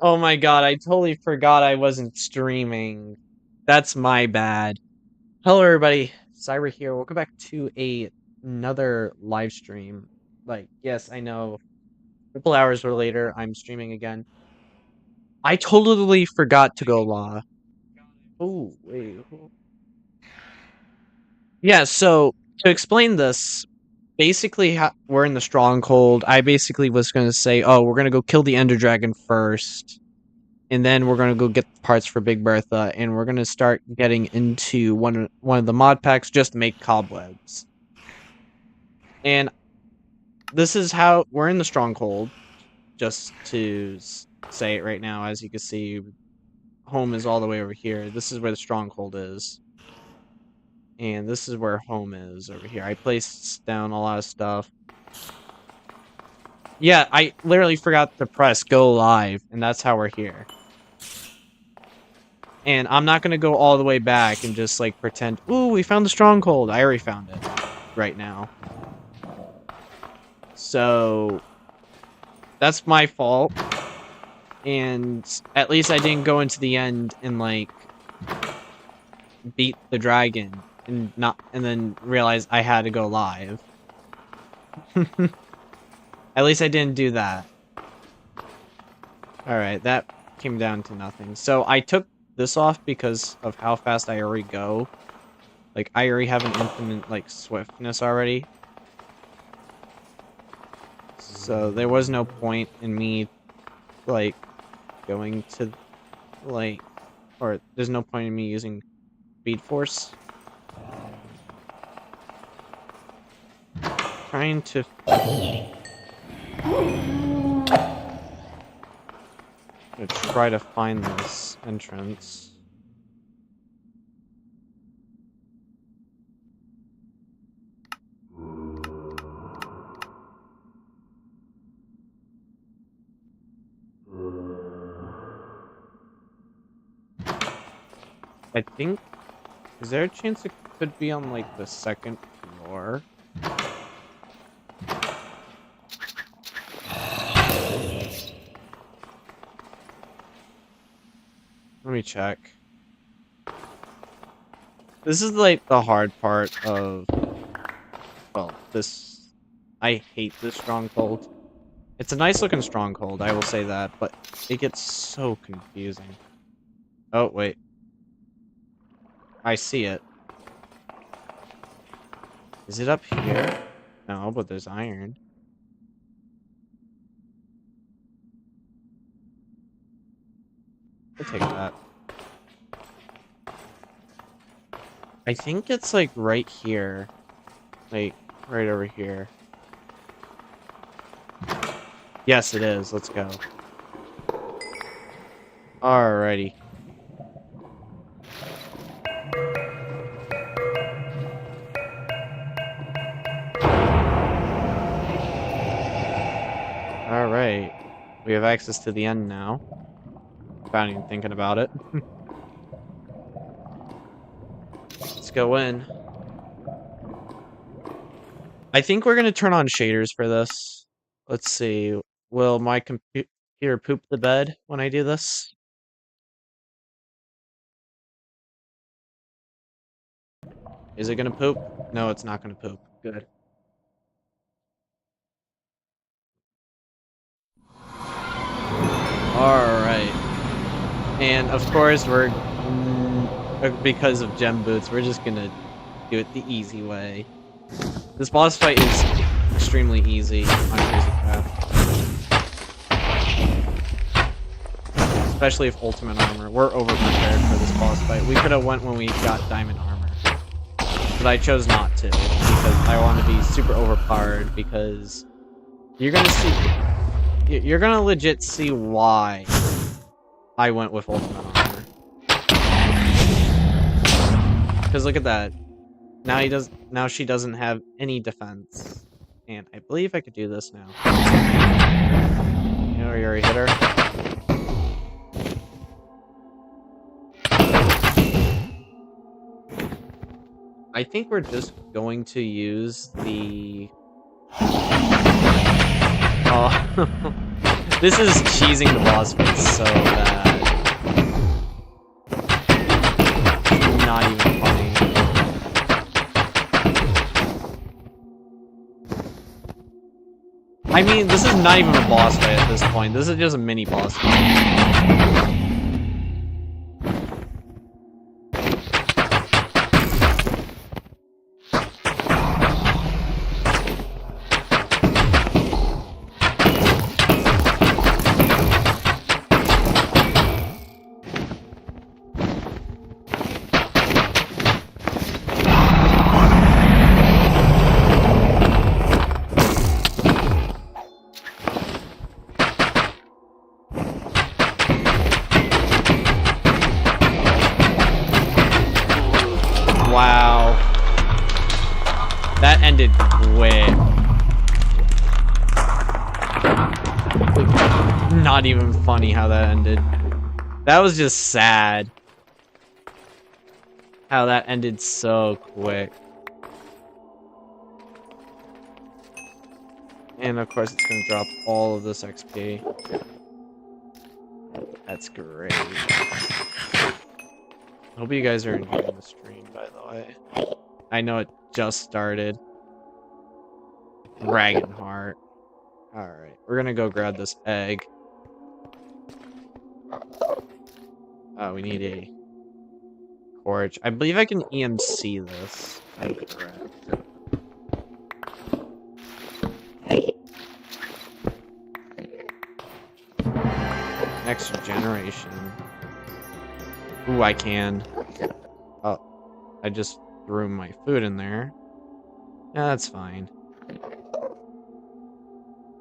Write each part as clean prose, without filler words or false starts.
Oh my god, I totally forgot I wasn't streaming. That's my bad. Hello everybody, Cyber here. Welcome back to another live stream. Like, yes, I know. A couple hours later, I'm streaming again. I totally forgot to go live. Oh, wait. Yeah, so to explain this, basically we're in the stronghold. I basically was going to say, oh, we're going to go kill the Ender Dragon first. And then we're gonna go get the parts for Big Bertha, and we're gonna start getting into one of the mod packs just to make cobwebs. And this is how we're in the stronghold. Just to say it right now, as you can see, home is all the way over here. This is where the stronghold is, and this is where home is over here. I placed down a lot of stuff. Yeah, I literally forgot to press go live, and that's how we're here. And I'm not gonna go all the way back and just like pretend, ooh, we found the stronghold. I already found it right now. So that's my fault. And at least I didn't go into the end and like beat the dragon and then realize I had to go live. At least I didn't do that. Alright, that came down to nothing. So I took this off because of how fast I already go. Like, I already have an infinite, like, swiftness already. So there was no point in me, like, going to, like, or there's no point in me using Speed Force. Trying to... try to find this entrance. I think... Is there a chance it could be on, like, the second floor? Let me check. This is, like, the hard part of... Well, this... I hate this stronghold. It's a nice-looking stronghold, I will say that, but it gets so confusing. Oh, wait. I see it. Is it up here? No, but there's iron. I'll take that. I think it's like right here. Like, right over here. Yes, it is. Let's go. Alrighty. Alright. We have access to the end now. Without even thinking about it. Let's go in. I think we're gonna turn on shaders for this. Let's see. Will my computer poop the bed when I do this? Is it gonna poop? No, it's not gonna poop. Good. Alright. And of course we're... because of gem boots, we're just gonna do it the easy way. This boss fight is extremely easy on CrazyCraft. Especially if ultimate armor. We're overprepared for this boss fight. We could have went when we got diamond armor. But I chose not to, because I want to be super overpowered, because you're gonna see... You're gonna legit see why I went with ultimate armor. Because look at that. Now she doesn't have any defense. And I believe I could do this now. You know, you already hit her. I think we're just going to use the... Oh. This is cheesing the boss fight so bad. Not even funny. I mean, this is not even a boss fight at this point. This is just a mini boss fight. Wow. That ended quick. Not even funny how that ended. That was just sad. How that ended so quick. And of course it's gonna drop all of this XP. That's great. Hope you guys are enjoying the stream, by the way. I know it just started. Dragonheart. Alright, we're gonna go grab this egg. Oh, we need a torch. I believe I can EMC this. I'm correct. Next generation. Ooh, I can. Oh, I just threw my food in there. Yeah, that's fine.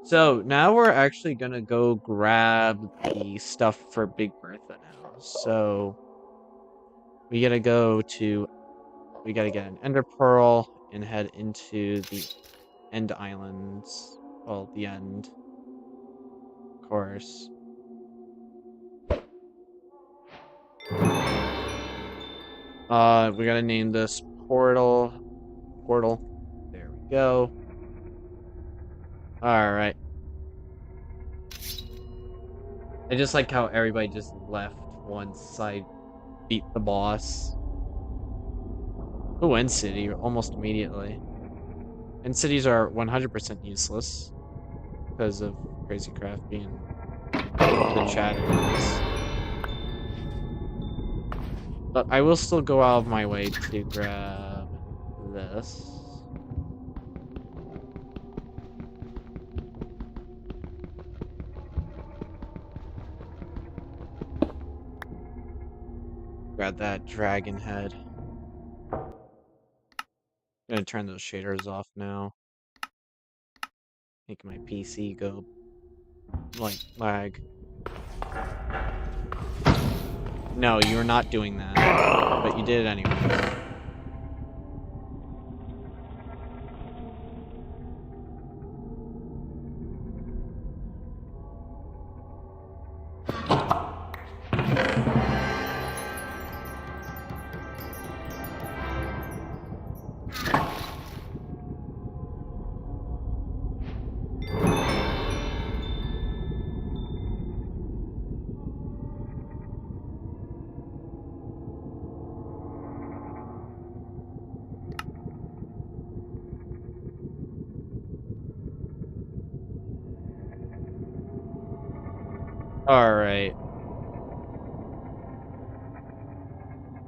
So, now we're actually gonna go grab the stuff for Big Bertha now. So, we gotta get an Ender Pearl and head into the End Islands. Well, the end. Of course. We gotta name this Portal. There we go. Alright. I just like how everybody just left once I beat the boss. Oh, End City, almost immediately. End Cities are 100% useless because of CrazyCraft being the chat it is. But I will still go out of my way to grab this. Grab that dragon head. I'm gonna turn those shaders off now. Make my PC go like lag. No, you're not doing that. But you did it anyway. Alright.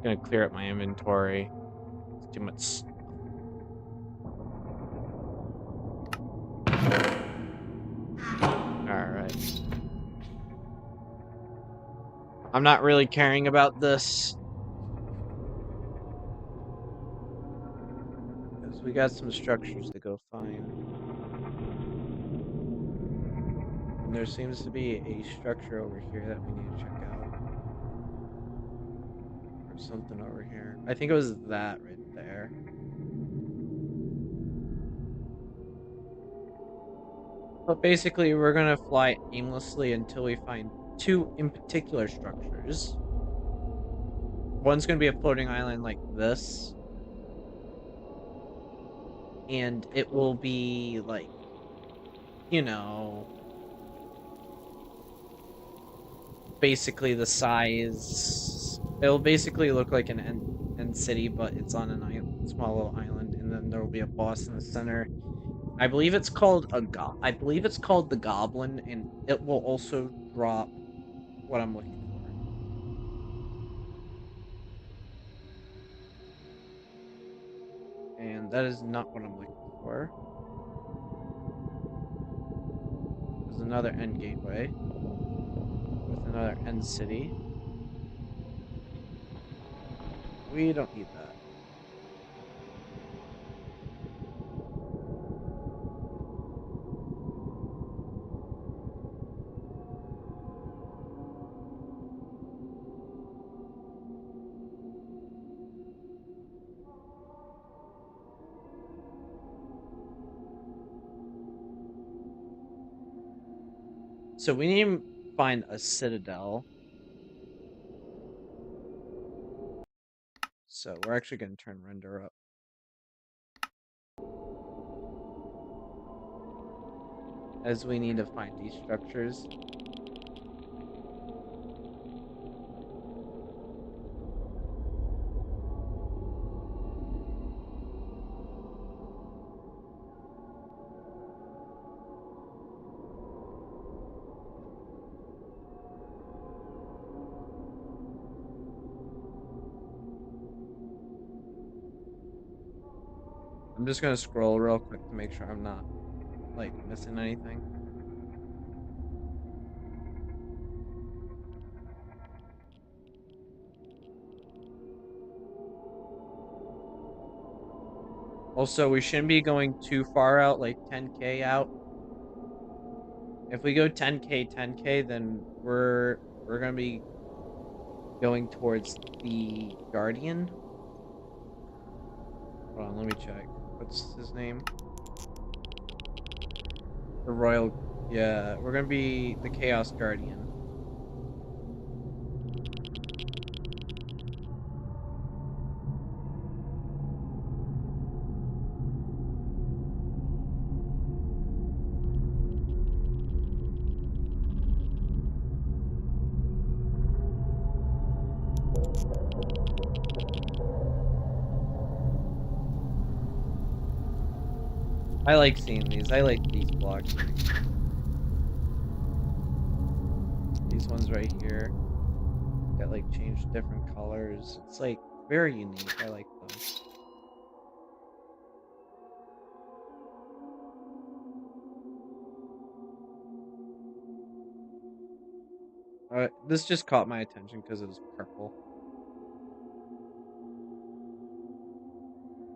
Gonna clear up my inventory. It's too much. Alright. I'm not really caring about this. Because we got some structures to go find. And there seems to be a structure over here that we need to check out. Or something over here. I think it was that right there. But basically, we're gonna fly aimlessly until we find two in particular structures. One's gonna be a floating island like this. And it will be like, you know, basically the size. It'll basically look like an end city, but it's on an small little island, and then there will be a boss in the center. I believe it's called I believe it's called the Goblin, and it will also drop what I'm looking for. And that is not what I'm looking for. There's another end gateway with another end city. We don't need that. So we need to find a citadel. So we're actually going to turn render up. As we need to find these structures. I'm just going to scroll real quick to make sure I'm not like missing anything. Also, we shouldn't be going too far out, like 10k out. If we go 10k, then we're gonna be going towards the Guardian. Hold on, let me check. What's his name? The Royal. Yeah, we're gonna be the Chaos Guardian. I like seeing these. I like these blocks. These ones right here that like change different colors. It's like very unique. I like them. This just caught my attention because it was purple.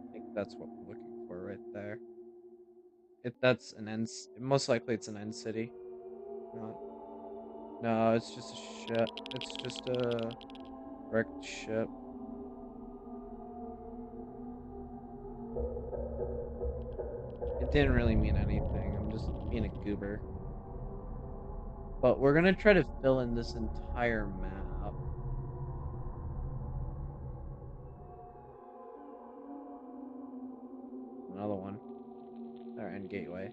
I think that's what we're looking for right there. If that's an end, most likely it's an end city. Not, no, it's just a ship. It's just a wrecked ship. It didn't really mean anything. I'm just being a goober. But we're gonna try to fill in this entire map. Another one. Our end gateway.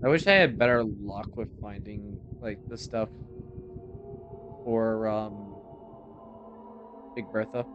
I wish I had better luck with finding like the stuff for Big Bertha.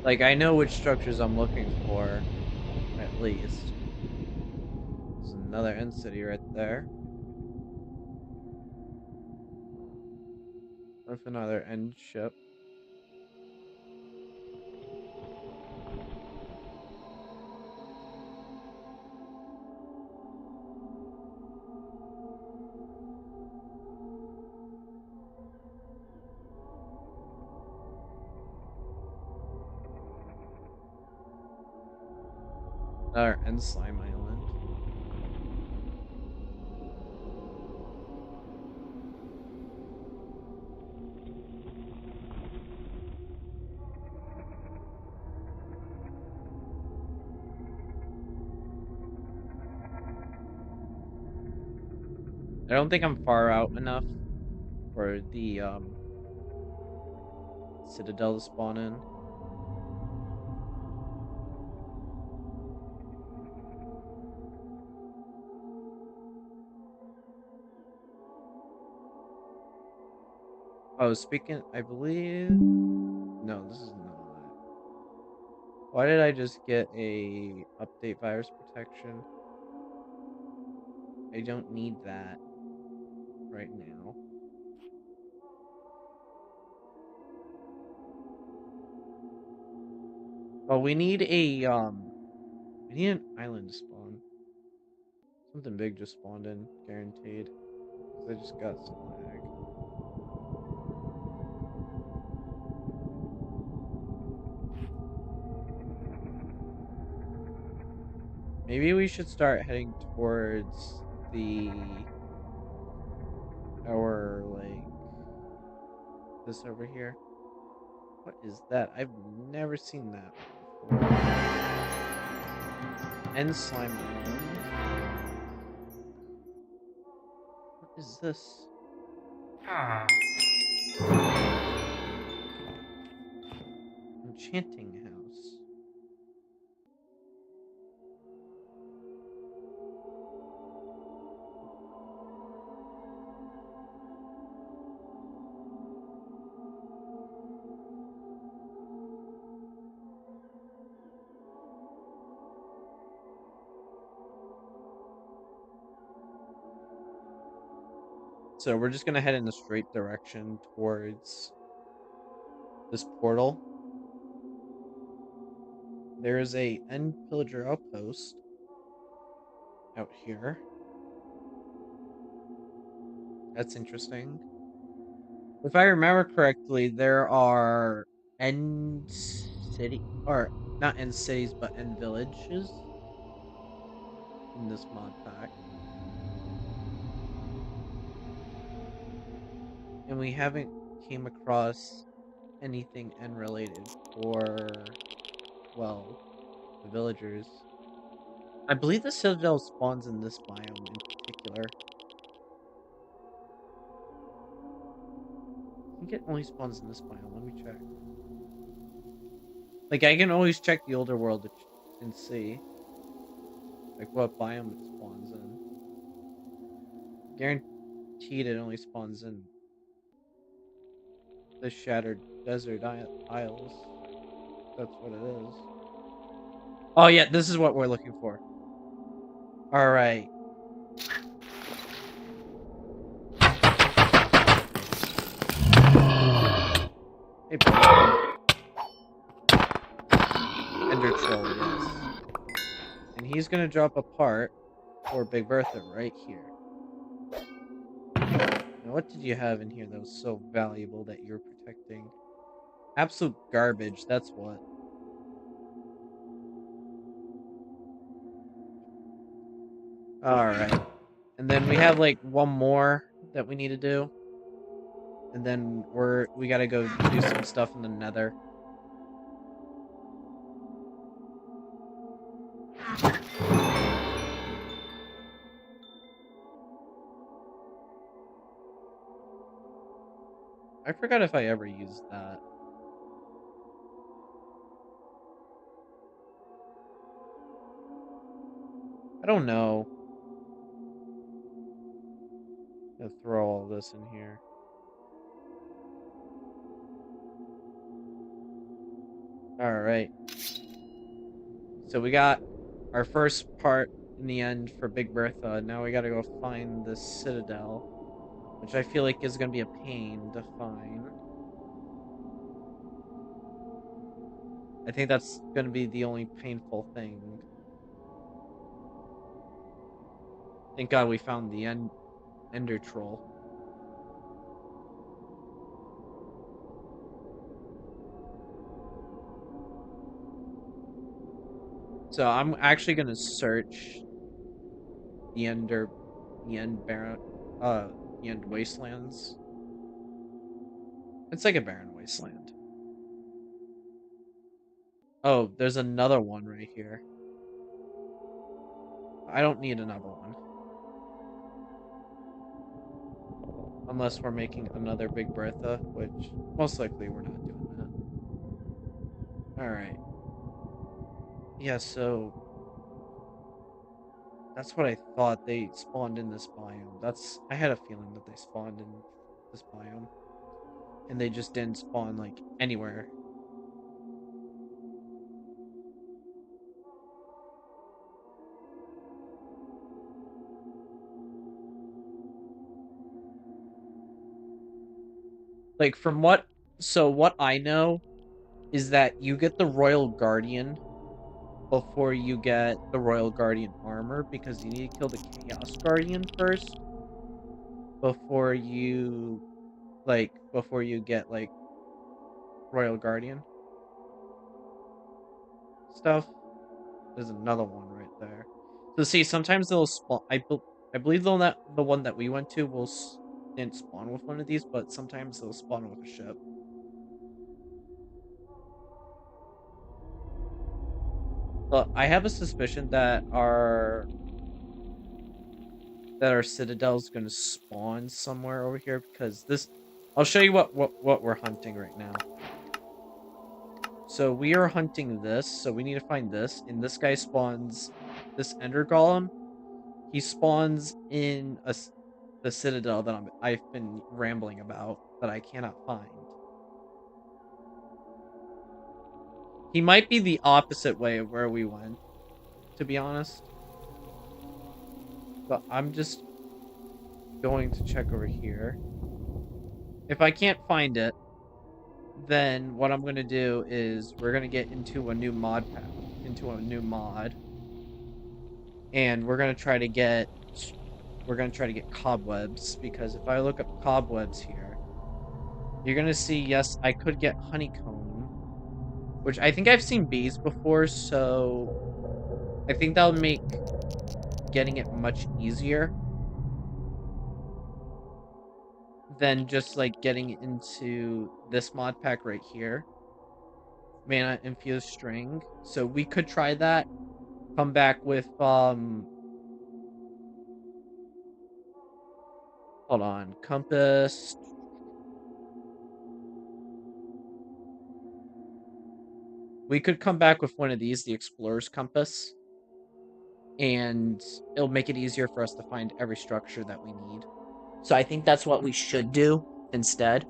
Like I know which structures I'm looking for, at least. There's another end city right there. With another end ship. Another end slime island. I don't think I'm far out enough for the citadel to spawn in. Oh, speaking, I believe. No, this is not. Why did I just get a update virus protection? I don't need that right now. Oh, we need an island to spawn. Something big just spawned in, guaranteed. Because I just got some lag. Maybe we should start heading towards our, like, this over here. What is that? I've never seen that before. End Slime Island. What is this? Enchanting House. So we're just gonna head in a straight direction towards this portal. There is a end pillager outpost out here. That's interesting. If I remember correctly, there are end city, or not end cities, but end villages in this mod pack. And we haven't came across anything end related for, well, the villagers. I believe the citadel spawns in this biome in particular. I think it only spawns in this biome. Let me check. Like, I can always check the older world and see, like, what biome it spawns in. Guaranteed it only spawns in the Shattered Desert Isles. That's what it is. Oh, yeah, this is what we're looking for. Alright. Hey, buddy. Ender Troll, yes. And he's gonna drop a part for Big Bertha right here. Now, what did you have in here that was so valuable that you're protecting? Absolute garbage, that's what. Alright. And then we have, like, one more that we need to do. And then we gotta go do some stuff in the nether. I forgot if I ever used that. I don't know. I'm gonna throw all this in here. Alright. So we got our first part in the end for Big Bertha. Now we gotta go find the citadel, which I feel like is gonna be a pain to find. I think that's gonna be the only painful thing. Thank God we found the Ender Troll. So I'm actually gonna search the the end barren, the end wastelands. It's like a barren wasteland. Oh, there's another one right here. I don't need another one. Unless we're making another Big Bertha, which most likely we're not doing that. Alright. Yeah, so that's what I thought. They spawned in this biome. I had a feeling that they spawned in this biome. And they just didn't spawn, like, anywhere. Like, what I know is that you get the Royal Guardian before you get the Royal Guardian armor, because you need to kill the Chaos Guardian first before you get, like, Royal Guardian stuff. There's another one right there. So see, sometimes they'll spawn. I believe the one that we went to didn't spawn with one of these, but sometimes they'll spawn with a ship. But I have a suspicion that our citadel's gonna spawn somewhere over here, because this. I'll show you what we're hunting right now. So we are hunting this, so we need to find this, and this guy spawns this Ender Golem. He spawns in the citadel that I've been rambling about that I cannot find. He might be the opposite way of where we went, to be honest. But I'm just going to check over here. If I can't find it, then what I'm going to do is we're going to get into a new mod pack, and we're going to try to get cobwebs, because if I look up cobwebs here, you're going to see, yes, I could get honeycomb, which I think I've seen bees before, so I think that'll make getting it much easier than just, like, getting into this mod pack right here. Mana infused string. So we could try that. Come back with, hold on, compass. We could come back with one of these, the Explorer's Compass, and it'll make it easier for us to find every structure that we need. So I think that's what we should do instead.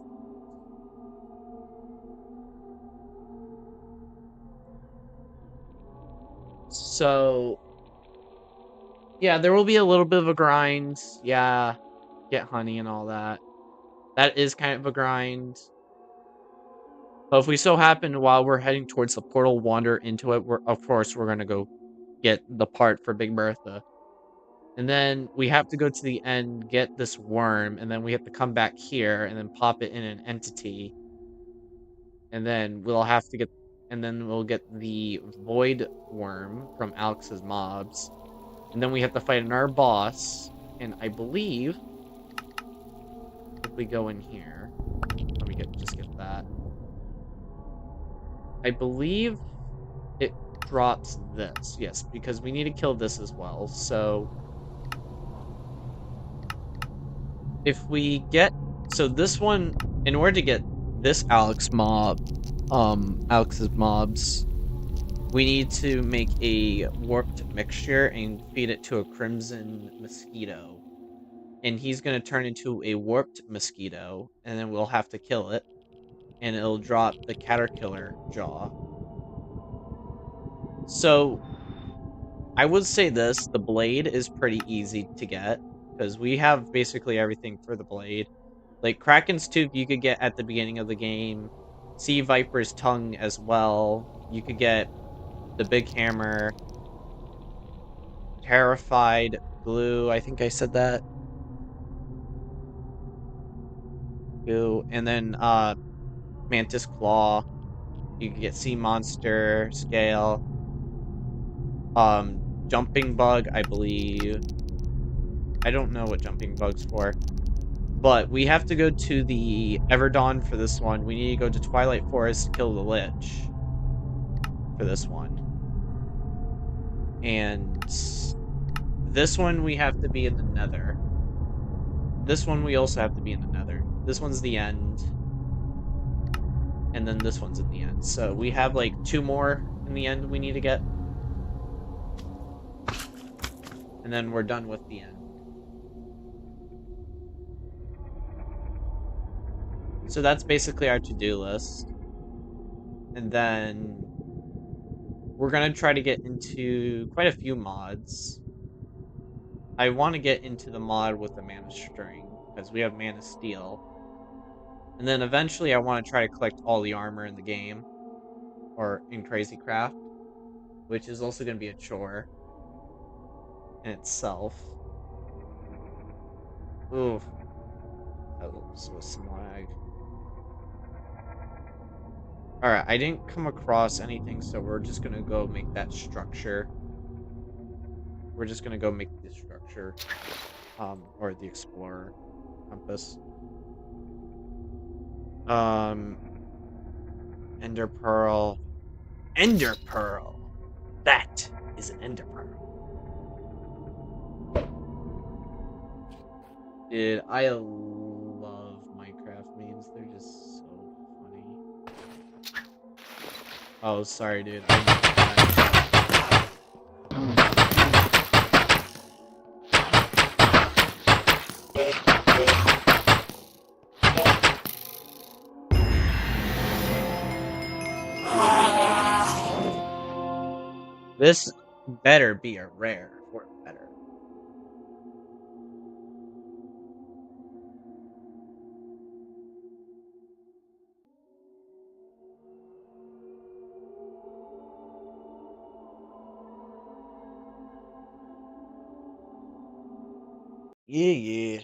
So, yeah, there will be a little bit of a grind. Yeah, get honey and all that. That is kind of a grind. But if we so happen, while we're heading towards the portal, wander into it, of course, we're going to go get the part for Big Bertha. And then we have to go to the end, get this worm, and then we have to come back here and then pop it in an entity. And then we'll get the void worm from Alex's mobs. And then we have to fight another boss. And I believe if we go in here, let me just get that. I believe it drops this. Yes, because we need to kill this as well. So if we get this one, in order to get this Alex's mobs, we need to make a warped mixture and feed it to a crimson mosquito. And he's going to turn into a warped mosquito, and then we'll have to kill it. And it'll drop the caterpillar jaw. So, I would say this, the blade is pretty easy to get, because we have basically everything for the blade. Like, Kraken's Tooth you could get at the beginning of the game. Sea Viper's Tongue as well. You could get the big hammer. Terrified Glue, I think I said that. Glue. And then, Mantis Claw. You could get Sea Monster, Scale. Jumping Bug, I believe. I don't know what Jumping Bug's for. But we have to go to the Everdawn for this one. We need to go to Twilight Forest to kill the Lich for this one. And this one we have to be in the Nether. this one we also have to be in the nether. This one's the end. And then this one's in the end. So we have like 2 more in the end we need to get. And then we're done with the end. So that's basically our to-do list. And then we're going to try to get into quite a few mods. I want to get into the mod with the mana string, because we have mana steel. And then eventually I want to try to collect all the armor in the game, or in CrazyCraft, which is also going to be a chore in itself. Ooh, that was some lag. Alright, I didn't come across anything, so we're just going to go make that structure. We're just going to go make the structure, or the explorer compass. Ender pearl. Ender pearl! That is an ender pearl. Dude, I love Minecraft memes. They're just so funny. Oh, sorry, dude. This better be a rare or better. Yeah.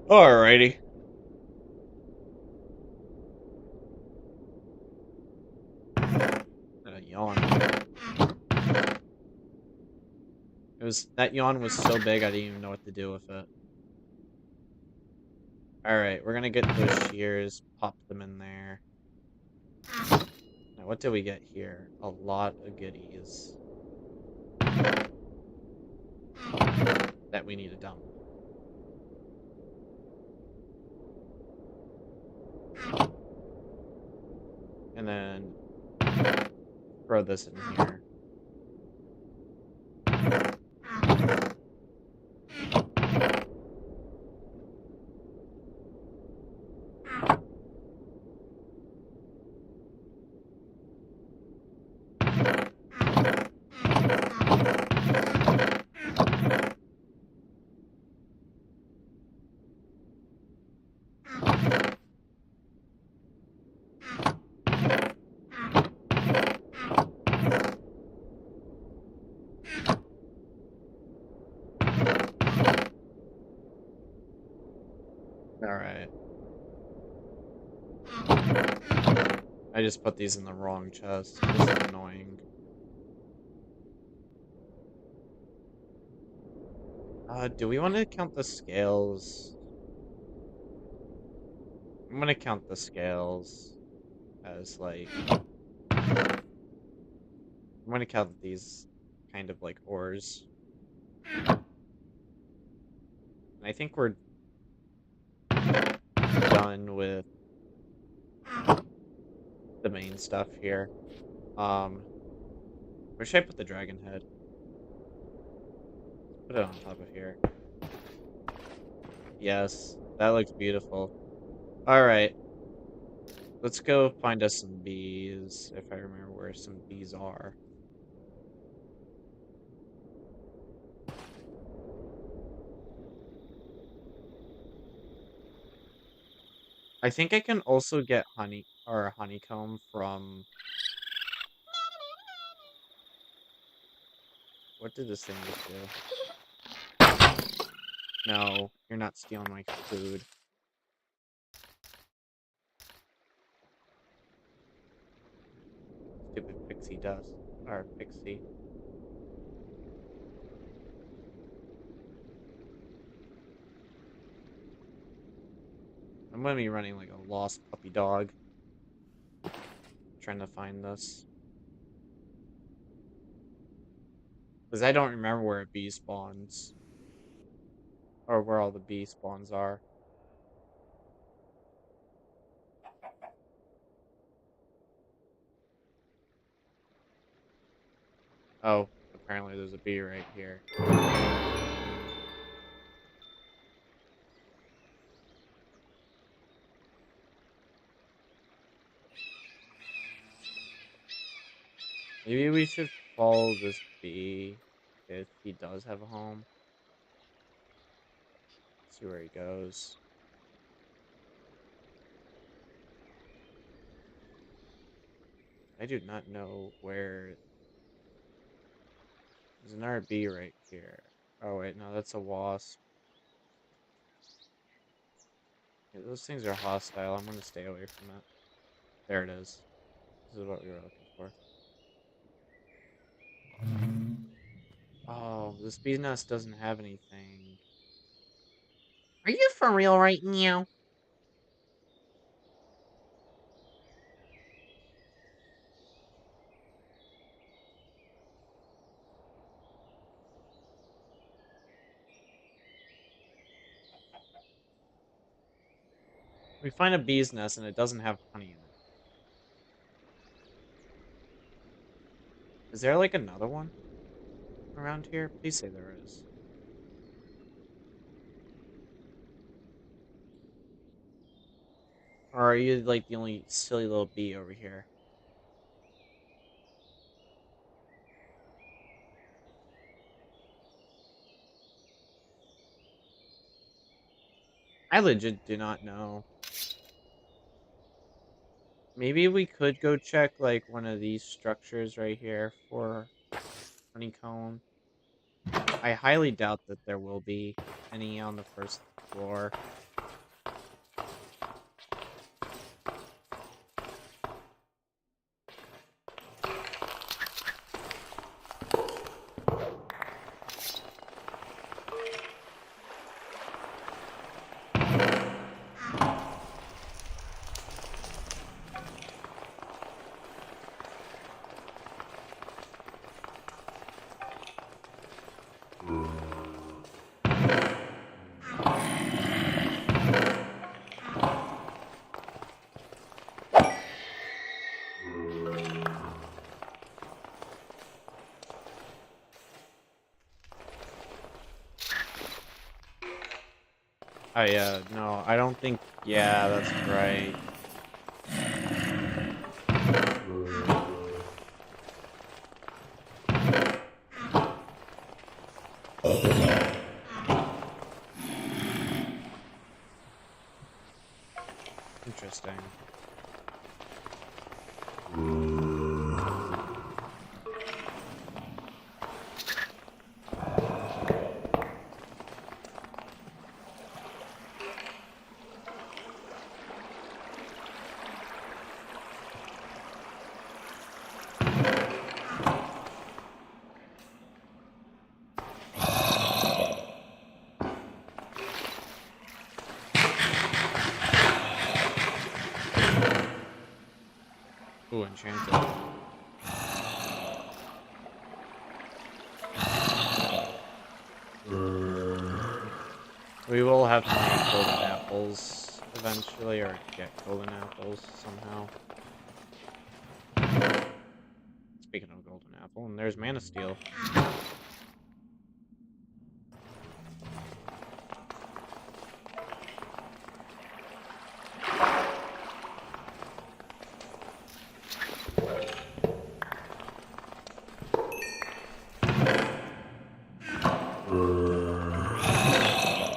Alrighty. Yawn. That yawn was so big I didn't even know what to do with it. Alright, we're gonna get those shears, pop them in there. Now, what did we get here? A lot of goodies that we need to dump. And then throw this in here. Alright. I just put these in the wrong chest. This is annoying. Do we want to count the scales? I'm gonna count the scales as, like... I'm gonna count these kind of like ores. And I think we're done with the main stuff here. Where should I put the dragon head? Put it on top of here. Yes, that looks beautiful. Alright. Let's go find us some bees, if I remember where some bees are. I think I can also get honey, or honeycomb from... What did this thing just do? No, you're not stealing my food. Stupid pixie dust. Or pixie. I'm gonna be running like a lost puppy dog. Trying to find this. Because I don't remember where a bee spawns. Or where all the bee spawns are. Oh, apparently there's a bee right here. Maybe we should follow this bee if he does have a home. See where he goes. I do not know where. There's another bee right here. Oh wait, no, that's a wasp. Yeah, those things are hostile. I'm gonna stay away from it. There it is. This is what we were looking for. Oh, this bee nest doesn't have anything. Are you for real right now? We find a bee's nest and it doesn't have honey in it. Is there like another one around here? Please say there is. Or are you like the only silly little bee over here? I legit do not know. Maybe we could go check like one of these structures right here for honeycomb. I highly doubt that there will be any on the first floor. Oh yeah, no, I don't think. Yeah, that's right. Interesting. Ooh, enchanted. We will have to make golden apples eventually, or get golden apples somehow. Speaking of golden apple, and there's mana steel.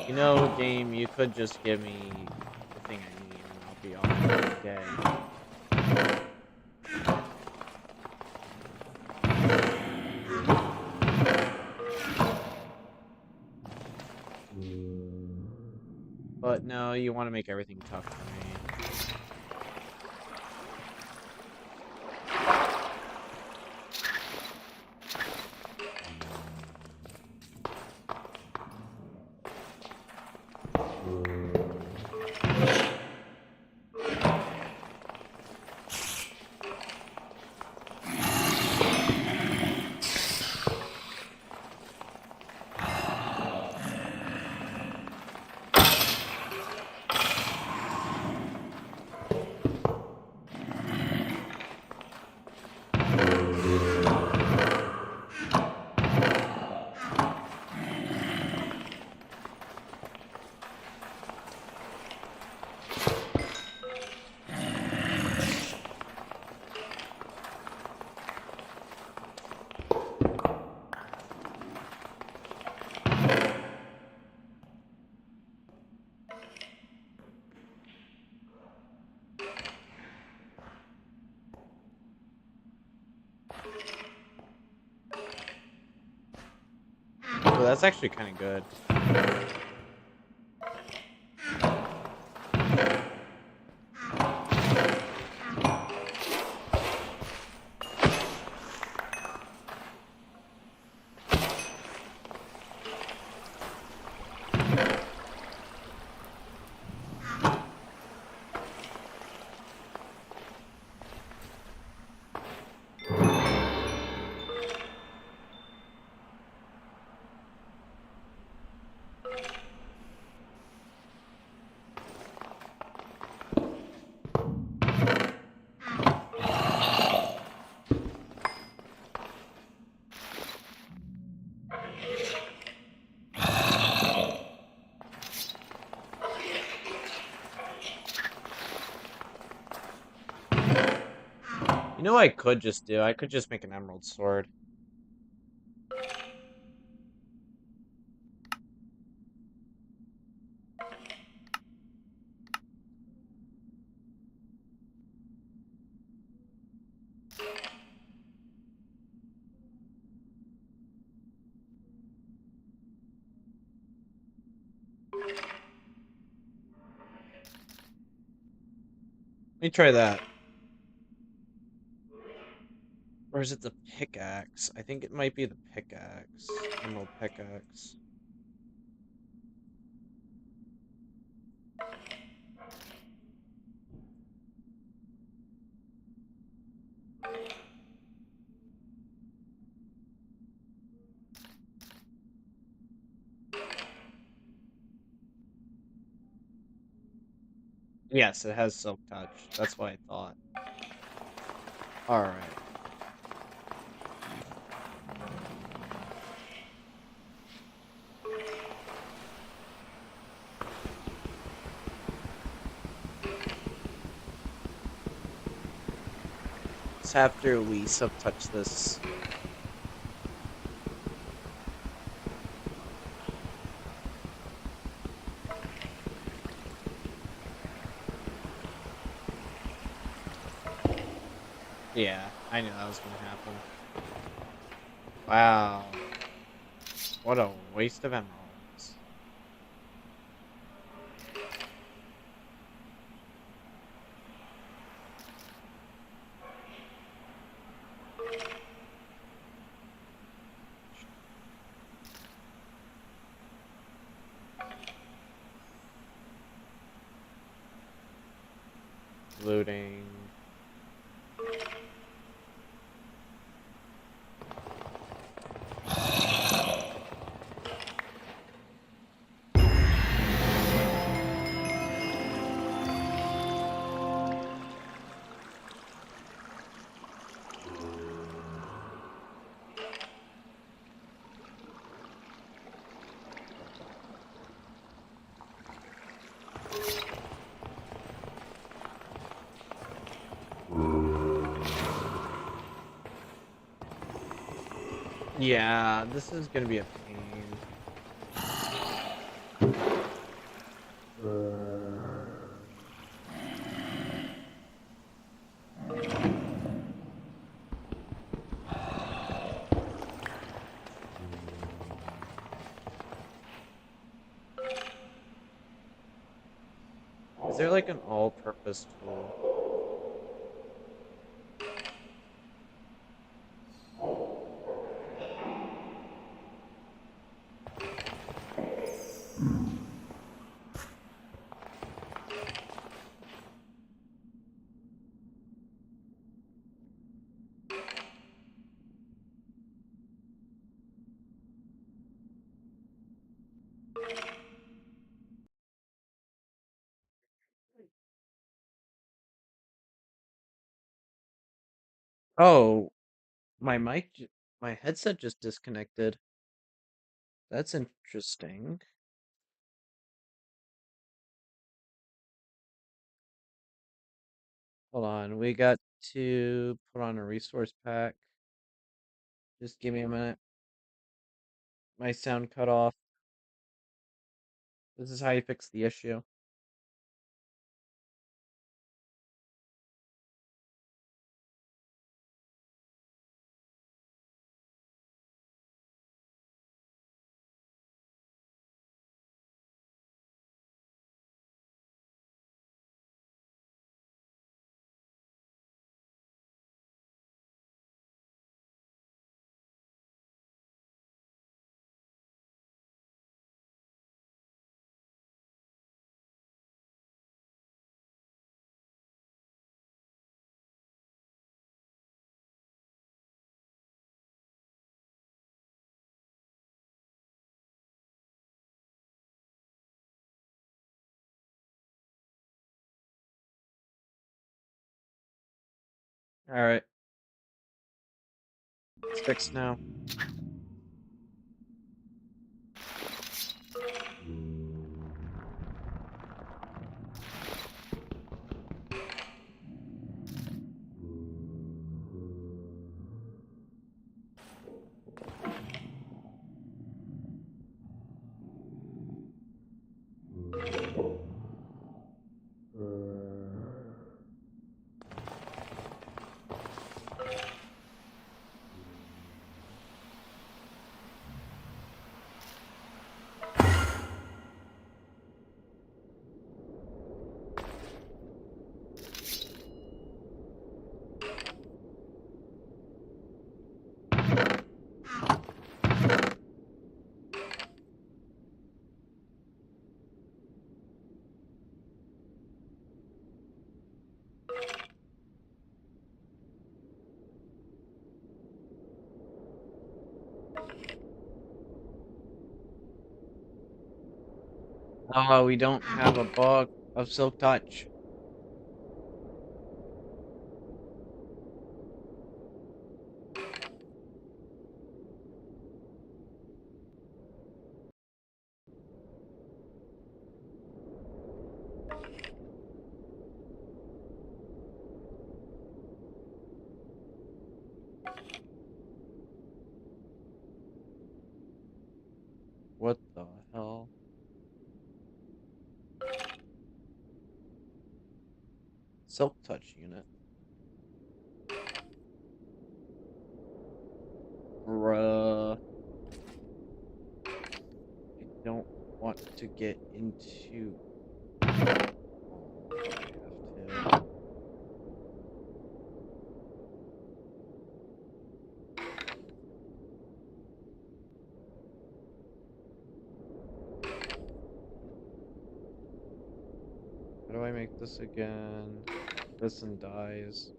You know, game, you could just give me the thing I need and I'll be off for the day. But no, you want to make everything tough for me. that's actually kind of good. You know what I could just do? I could just make an emerald sword. Let me try that. Or is it the pickaxe? I think it might be the pickaxe. Emerald pickaxe. Yes, it has silk touch. That's what I thought. Alright. It's after we silk touch this. Yeah, I knew that was gonna happen. Wow. What a waste of emeralds. Looting. Yeah, this is gonna be a pain. Is there like an all-purpose tool? Oh, my my headset just disconnected. That's interesting. Hold on, we got to put on a resource pack. Just give me a minute. My sound cut off. This is how you fix the issue. Alright. It's fixed now. Oh, we don't have a book of Silk Touch. What the hell? Silk Touch unit. Bruh. I don't want to get into... Oh, but I have to. How do I make this again? Listen dies.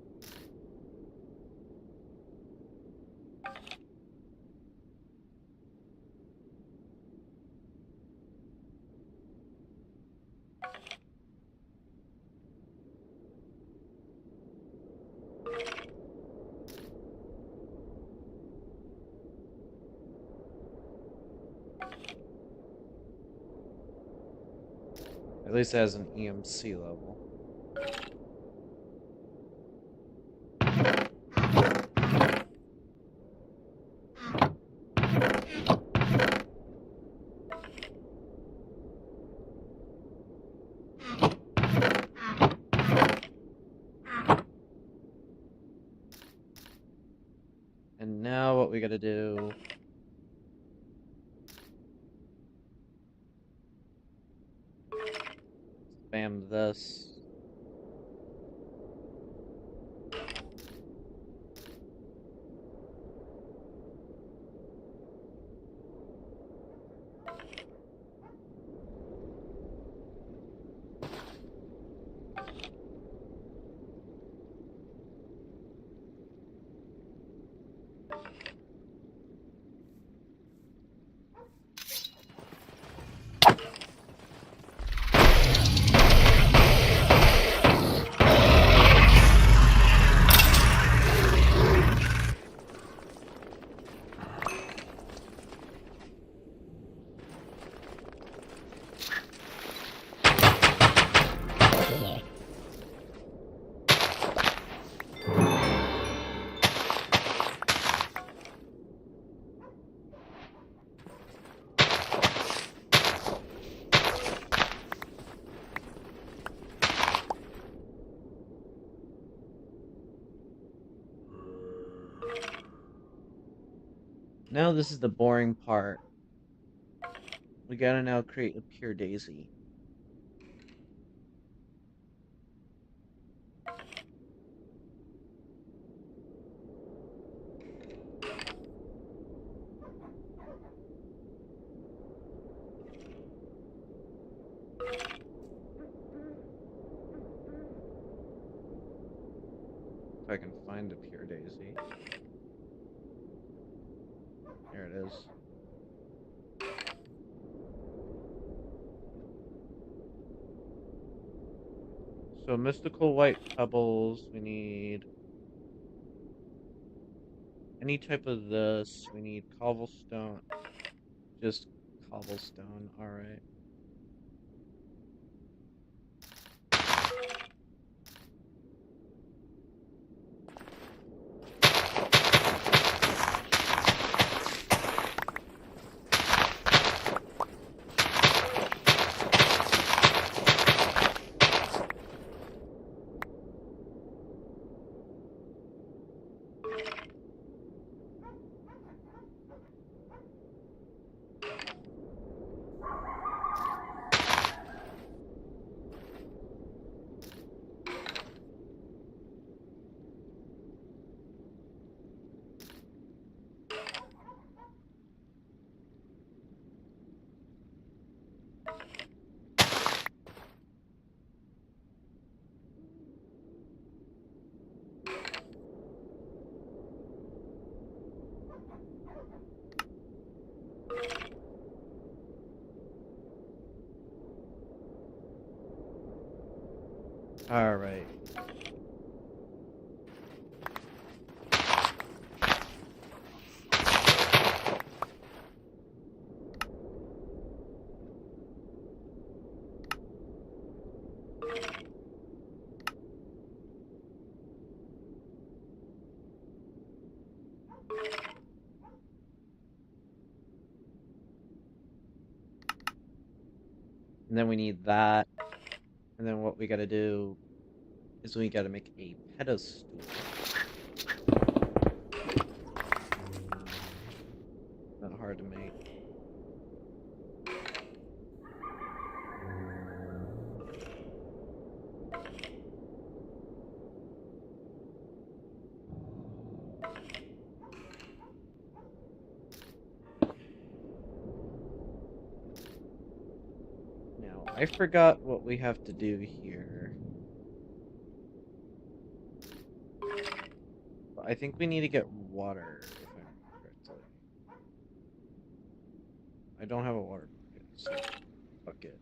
At least it has an EMC level. And now what we gotta do... Spam this. Now this is the boring part. We gotta now create a pure daisy. If I can find a pure daisy. There it is. So mystical white pebbles, we need any type of this. We need cobblestone. Just cobblestone. Alright. Alright. And then we need that. And then what we gotta do is we gotta make a pedestal. Not hard to make. Now, I forgot what we have to do here. But I think we need to get water, if I remember correctly. I don't have a water bucket, so fuck it.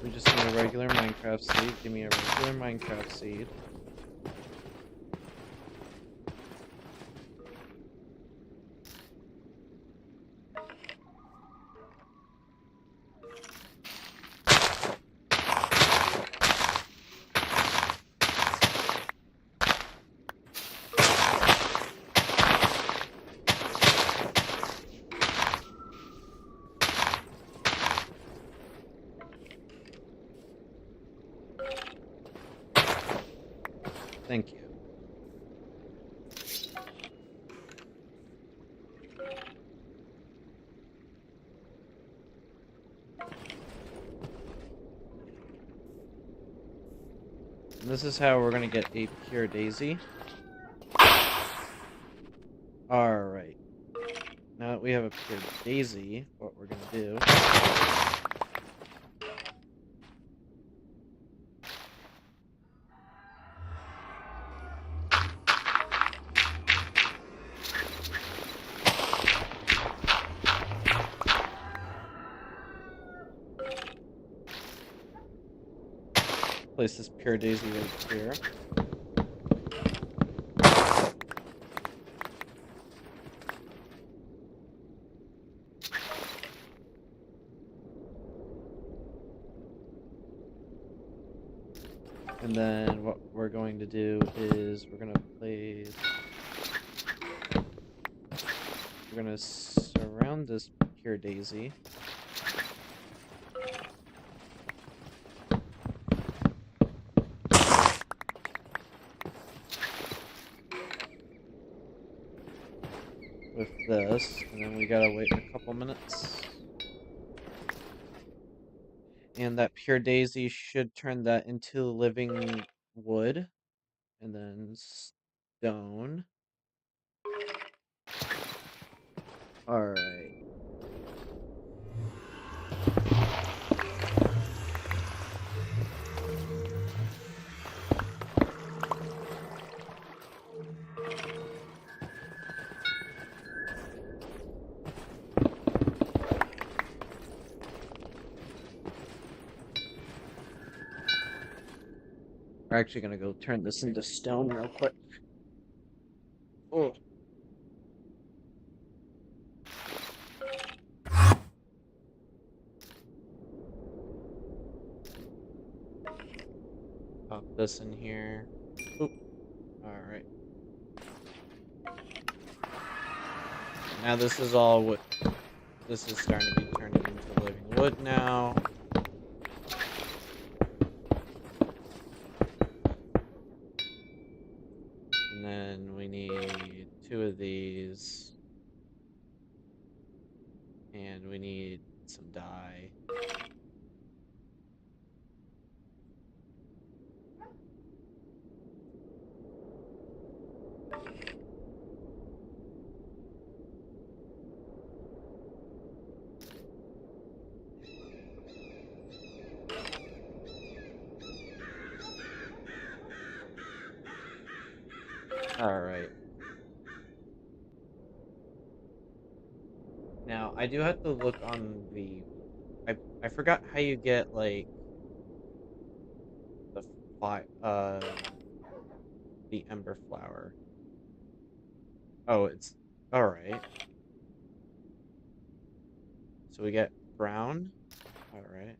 We just need a regular Minecraft seed. Give me a regular Minecraft seed. Thank you. And this is how we're gonna get a pure daisy. Alright. Now that we have a pure daisy, what we're gonna do place this pure daisy right here. And then what we're going to do is we're gonna surround this pure daisy. With this, and then we gotta wait a couple minutes. And that pure daisy should turn that into living wood, and then stone. Alright. We're actually gonna go turn this into stone real quick. Oh. Pop this in here. Oop. Alright. Now this is all wood. This is starting to be turned into living wood now. And then we need 2 of these. And we need some dye. Alright. Now, I do have to look on the... I forgot how you get, like... the ember flower. Oh, it's... Alright. So we get brown. Alright.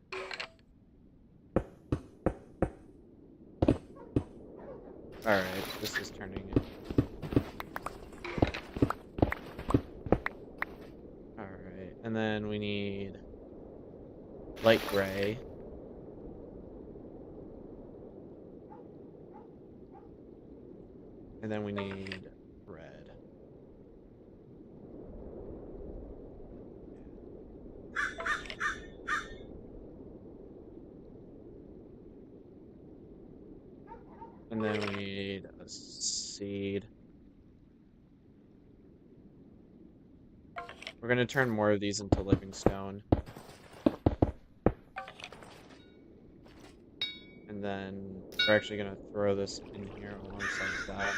Alright, this is turning it. Alright, and then we need light gray. And then we need red. And then we need a seed. We're going to turn more of these into living stone. And then we're actually going to throw this in here alongside that.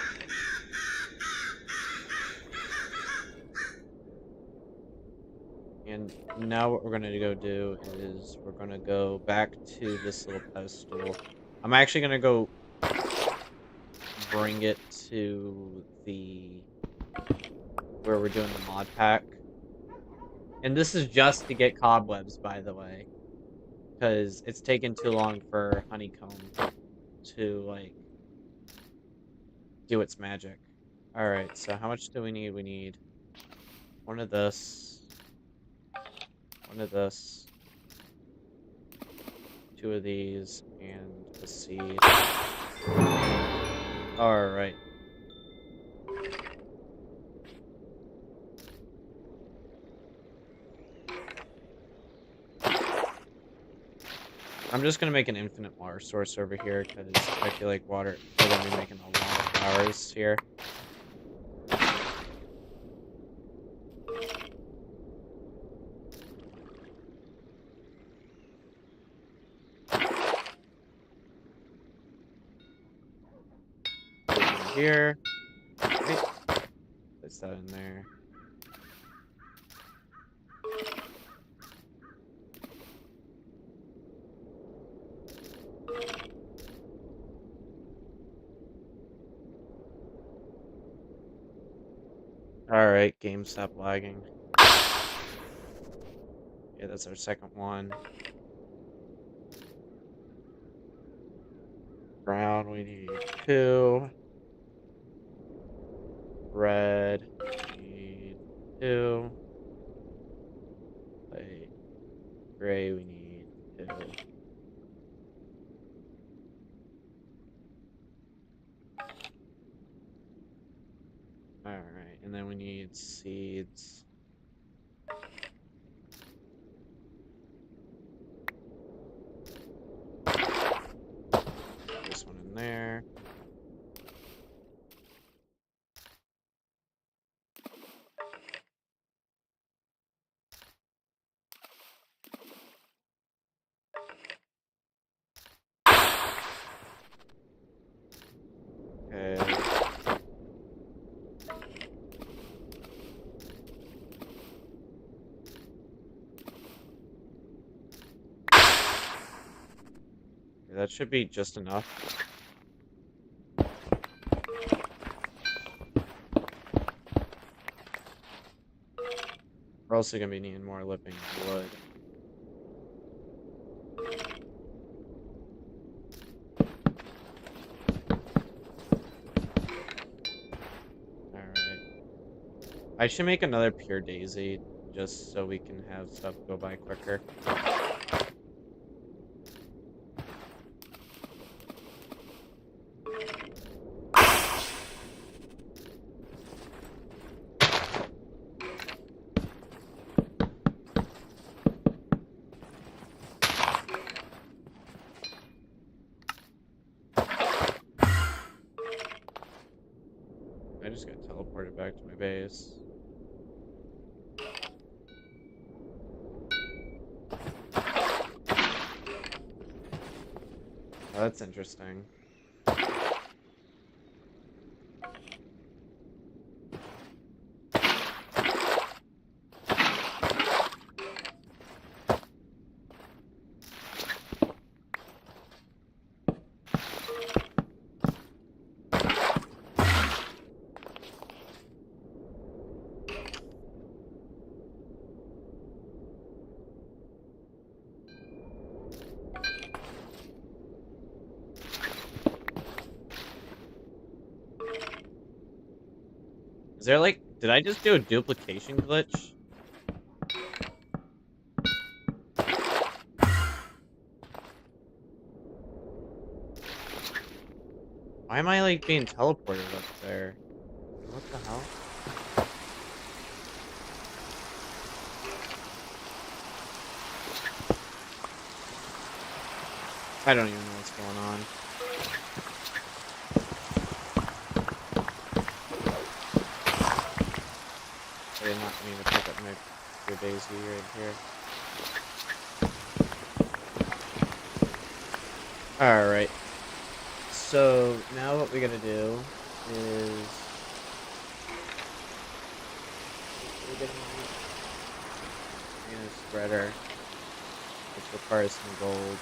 And now what we're going to go do is we're going to go back to this little pedestal. I'm actually going to go bring it to where we're doing the mod pack. And this is just to get cobwebs, by the way. Because it's taken too long for honeycomb to, like, do its magic. Alright, so how much do we need? We need 1 of this, 1 of this, 2 of these, and a seed. Alright. I'm just gonna make an infinite water source over here, because I feel like we're gonna be making a lot of flowers here. Here. Okay. Place that in there. Alright, game stop lagging. Yeah, that's our second one. Brown, we need 2. Red, we need 2. Light gray, we need 2. Alright, and then we need seeds. This one in there. Okay. That should be just enough. We're also gonna be needing more living wood. Alright. I should make another pure daisy, just so we can have stuff go by quicker. I just got teleported back to my base. Oh, that's interesting. Is there like, did I just do a duplication glitch? Why am I like being teleported up there? What the hell? I don't even know what's going on. I did not mean to pick up my pure daisy right here. Alright. So now what we gotta do is we're gonna need a spreader, which requires some gold.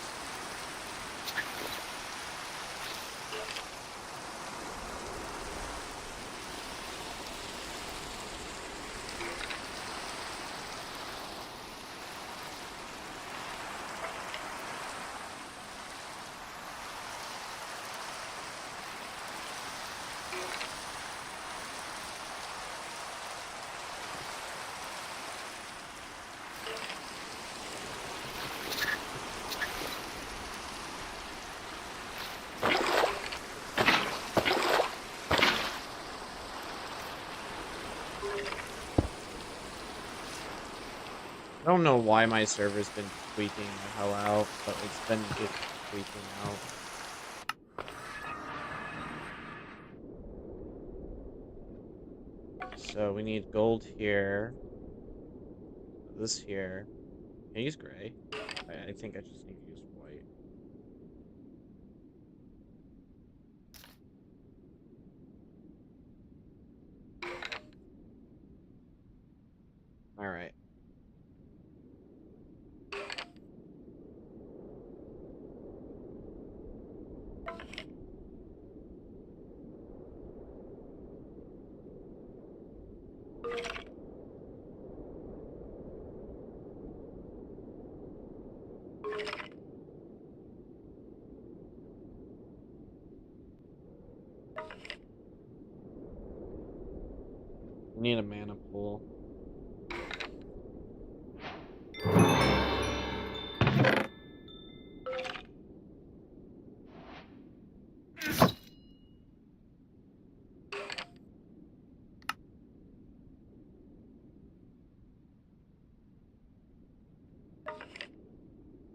I don't know why my server's been tweaking the hell out, but it's been just tweaking out. So we need gold here. This here. Can I use gray? I think I just need to use white. Alright. We need a mana pool.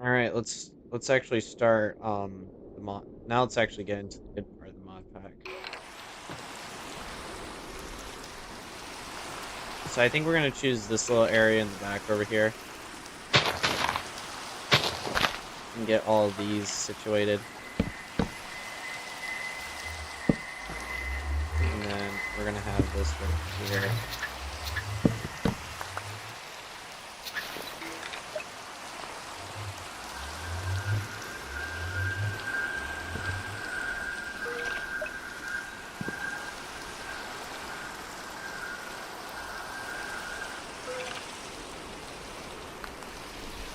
All right, let's actually start the mod. Now let's actually get into the good part of the mod pack. So I think we're gonna choose this little area in the back over here and get all of these situated. And then we're gonna have this right here.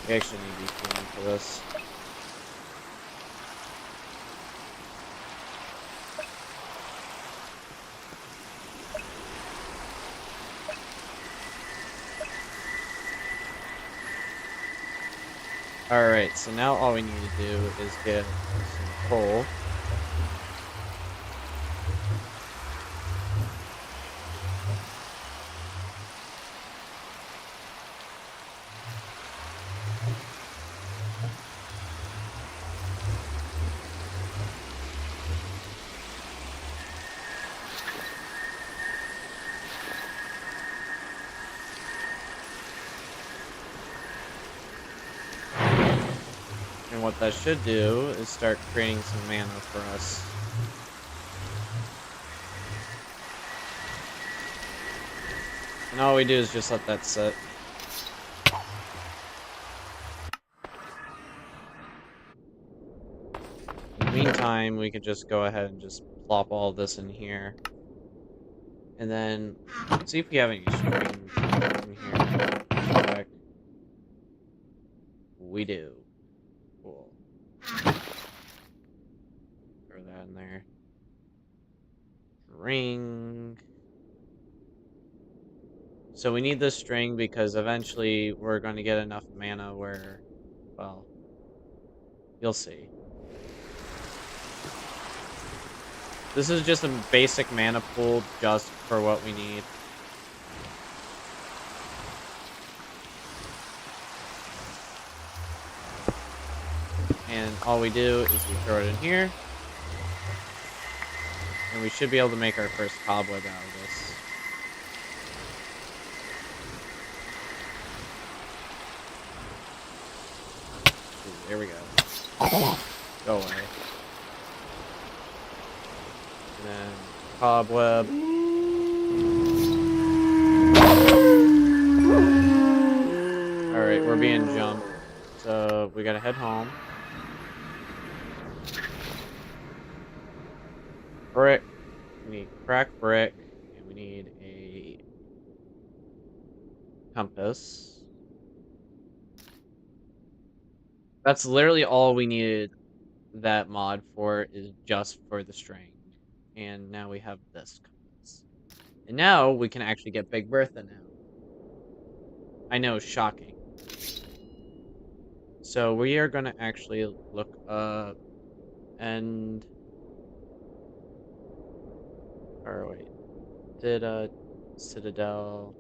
We actually need these one for this. Alright, so now all we need to do is get some coal. And what that should do is start creating some mana for us. And all we do is just let that sit. In the meantime, we could just go ahead and just plop all this in here. And then see if we have any string in here. Check. We do. Cool. Throw that in there. Ring. So we need this string because eventually we're going to get enough mana where, well, you'll see. This is just a basic mana pool just for what we need. And all we do is we throw it in here. And we should be able to make our first cobweb out of this. Ooh, there we go. Go away. And then cobweb. Alright, we're being jumped. So we gotta head home. Brick. We need cracked brick. And we need a compass. That's literally all we needed that mod for, is just for the string. And now we have this compass. And now we can actually get Big Bertha now. I know, shocking. So we are gonna actually look up and or wait. Did Citadel.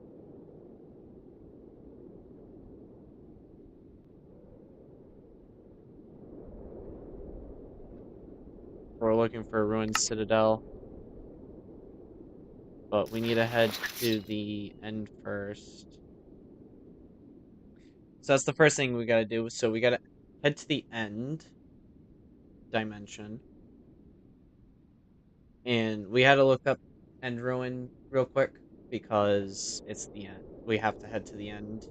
We're looking for a ruined citadel. But we need to head to the end first. So that's the first thing we gotta do. So we gotta head to the end dimension. And we had to look up End Ruin real quick because it's the end. We have to head to the end.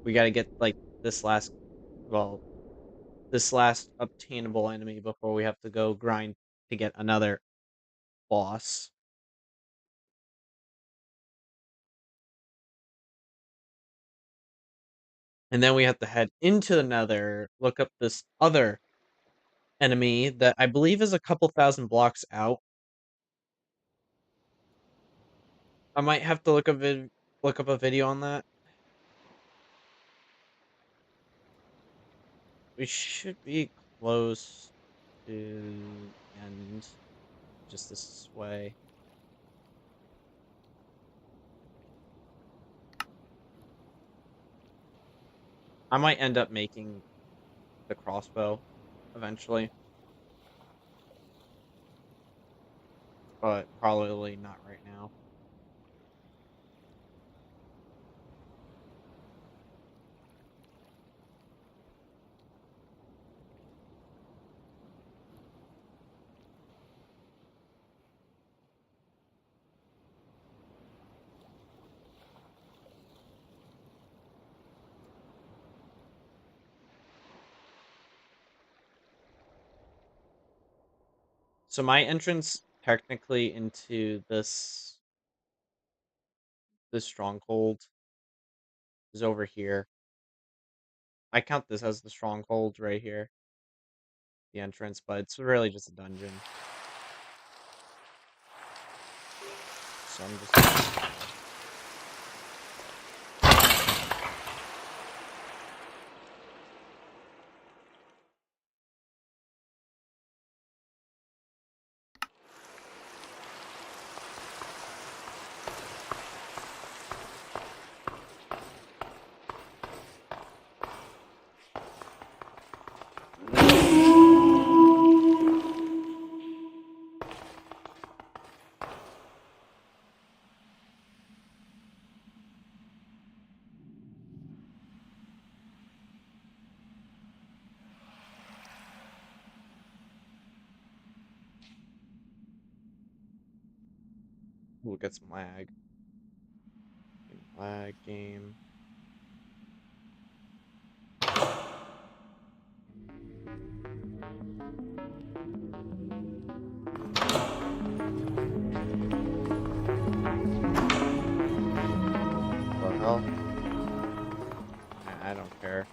We gotta get like this last, well, this last obtainable enemy before we have to go grind to get another boss. And then we have to head into the Nether, look up this other enemy that I believe is a couple thousand blocks out. I might have to look up a video on that. We should be close to the end, just this way. I might end up making the crossbow eventually, but probably not right now. So my entrance technically into this stronghold is over here. I count this as the stronghold right here, the entrance, but it's really just a dungeon. So I'm just we'll get some lag. Lag game. What the hell? I don't care.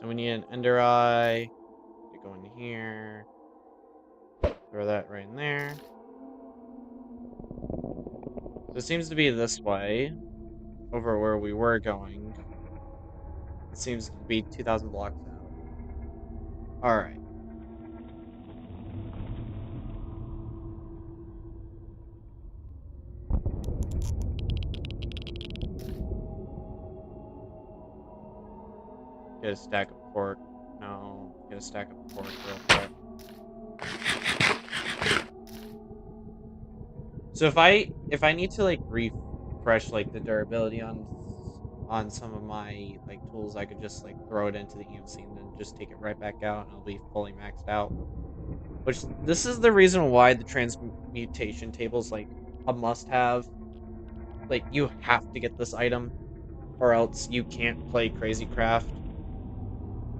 So we need an ender eye to go in here. Throw that right in there. So it seems to be this way, over where we were going. It seems to be 2,000 blocks out. Alright. Get a stack of pork. No, get a stack of pork real quick. So if I need to like refresh like the durability on some of my like tools, I could just like throw it into the EMC and then just take it right back out and I'll be fully maxed out. Which this is the reason why the transmutation table is like a must have. Like you have to get this item or else you can't play CrazyCraft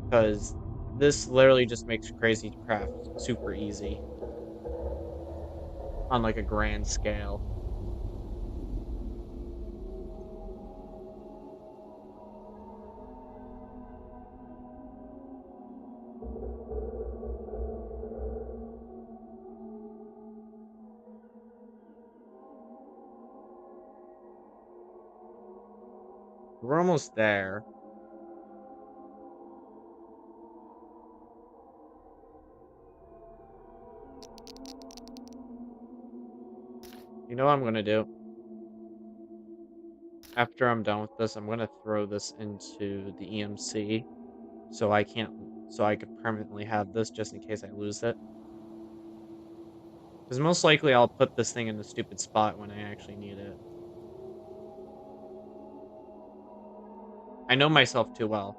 because this literally just makes CrazyCraft super easy on like a grand scale. We're almost there. You know what I'm gonna do? After I'm done with this, I'm gonna throw this into the EMC so I could permanently have this just in case I lose it. Because most likely I'll put this thing in the stupid spot when I actually need it. I know myself too well.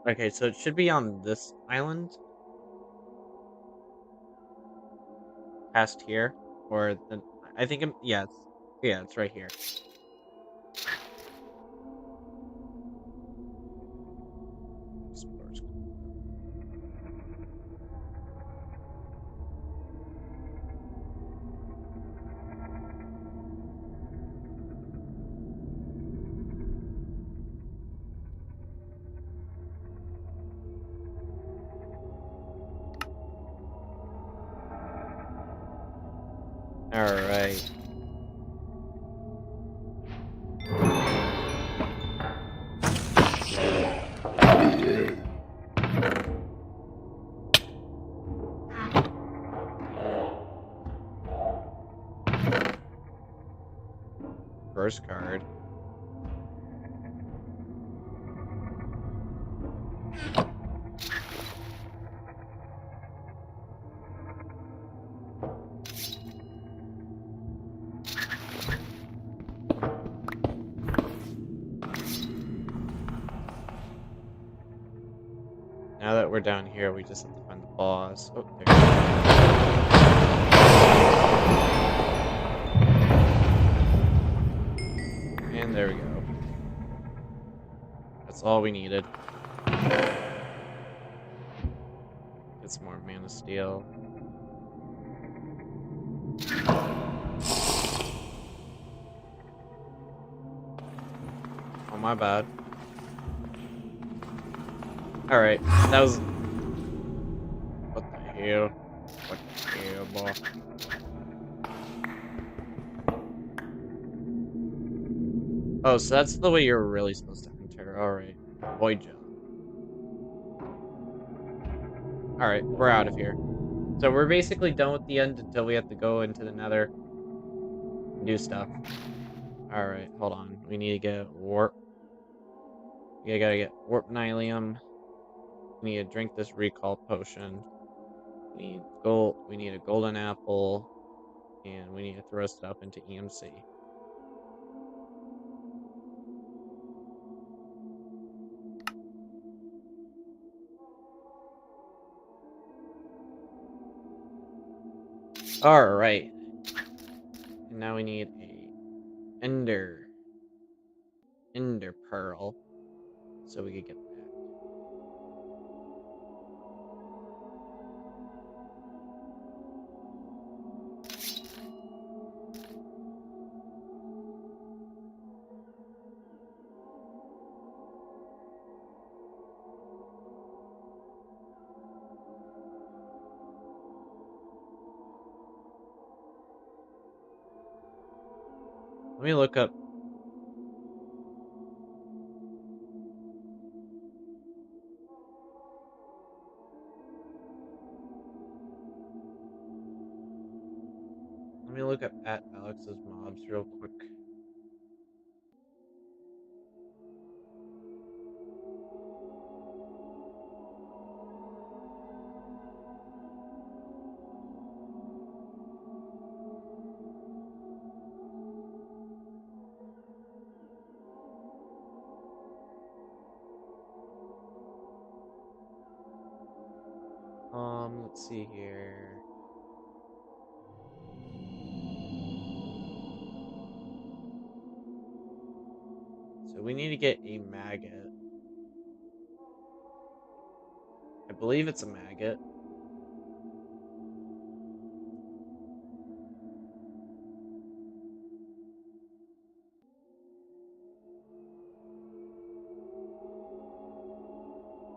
Okay, so it should be on this island. Past here. Or the... I think, yes. Yeah, it's right here. Alright. First card. Now that we're down here, we just have to find the boss. Oh, there we go. And there we go. That's all we needed. Get some more mana steel. Oh, my bad. Alright, that was... What the hell? What the hell, boy? Oh, so that's the way you're really supposed to enter. Alright. Void jump. Alright, we're out of here. So we're basically done with the end until we have to go into the nether and do stuff. Alright, hold on. We need to get warp. We gotta get warp nylium. We need to drink this recall potion. We need gold. We need a golden apple. And we need to throw stuff into EMC. Alright. And now we need a ender pearl. So we could get that. Let me look up. Let me look up at Alex's mobs real quick. Let's see here. So we need to get a maggot. I believe it's a maggot.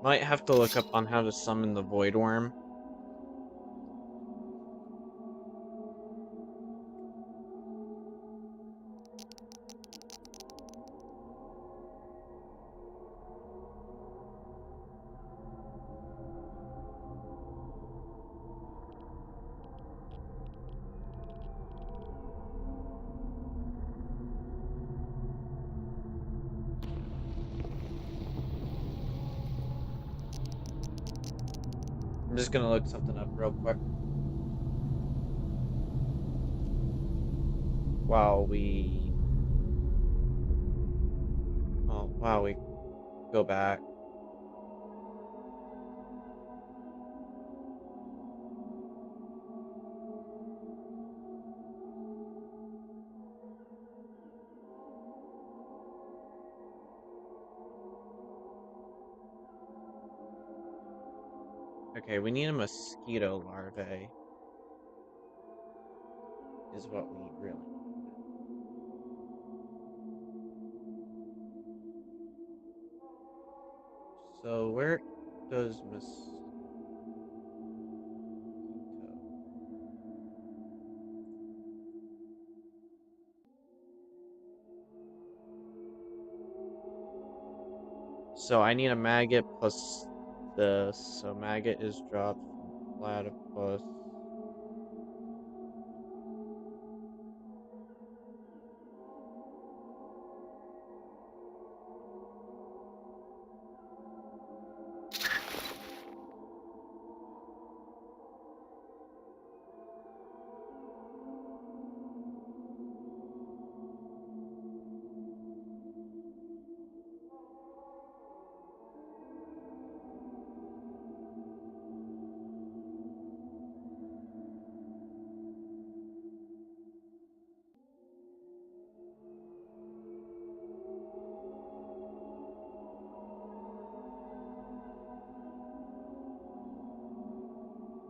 Might have to look up on how to summon the void worm. I'm just gonna look something up real quick. While we... Oh, while we go back. Okay, we need a mosquito larvae. Is what we really need. So where does mosquito? So I need a maggot plus this. So maggot is dropped from platypus.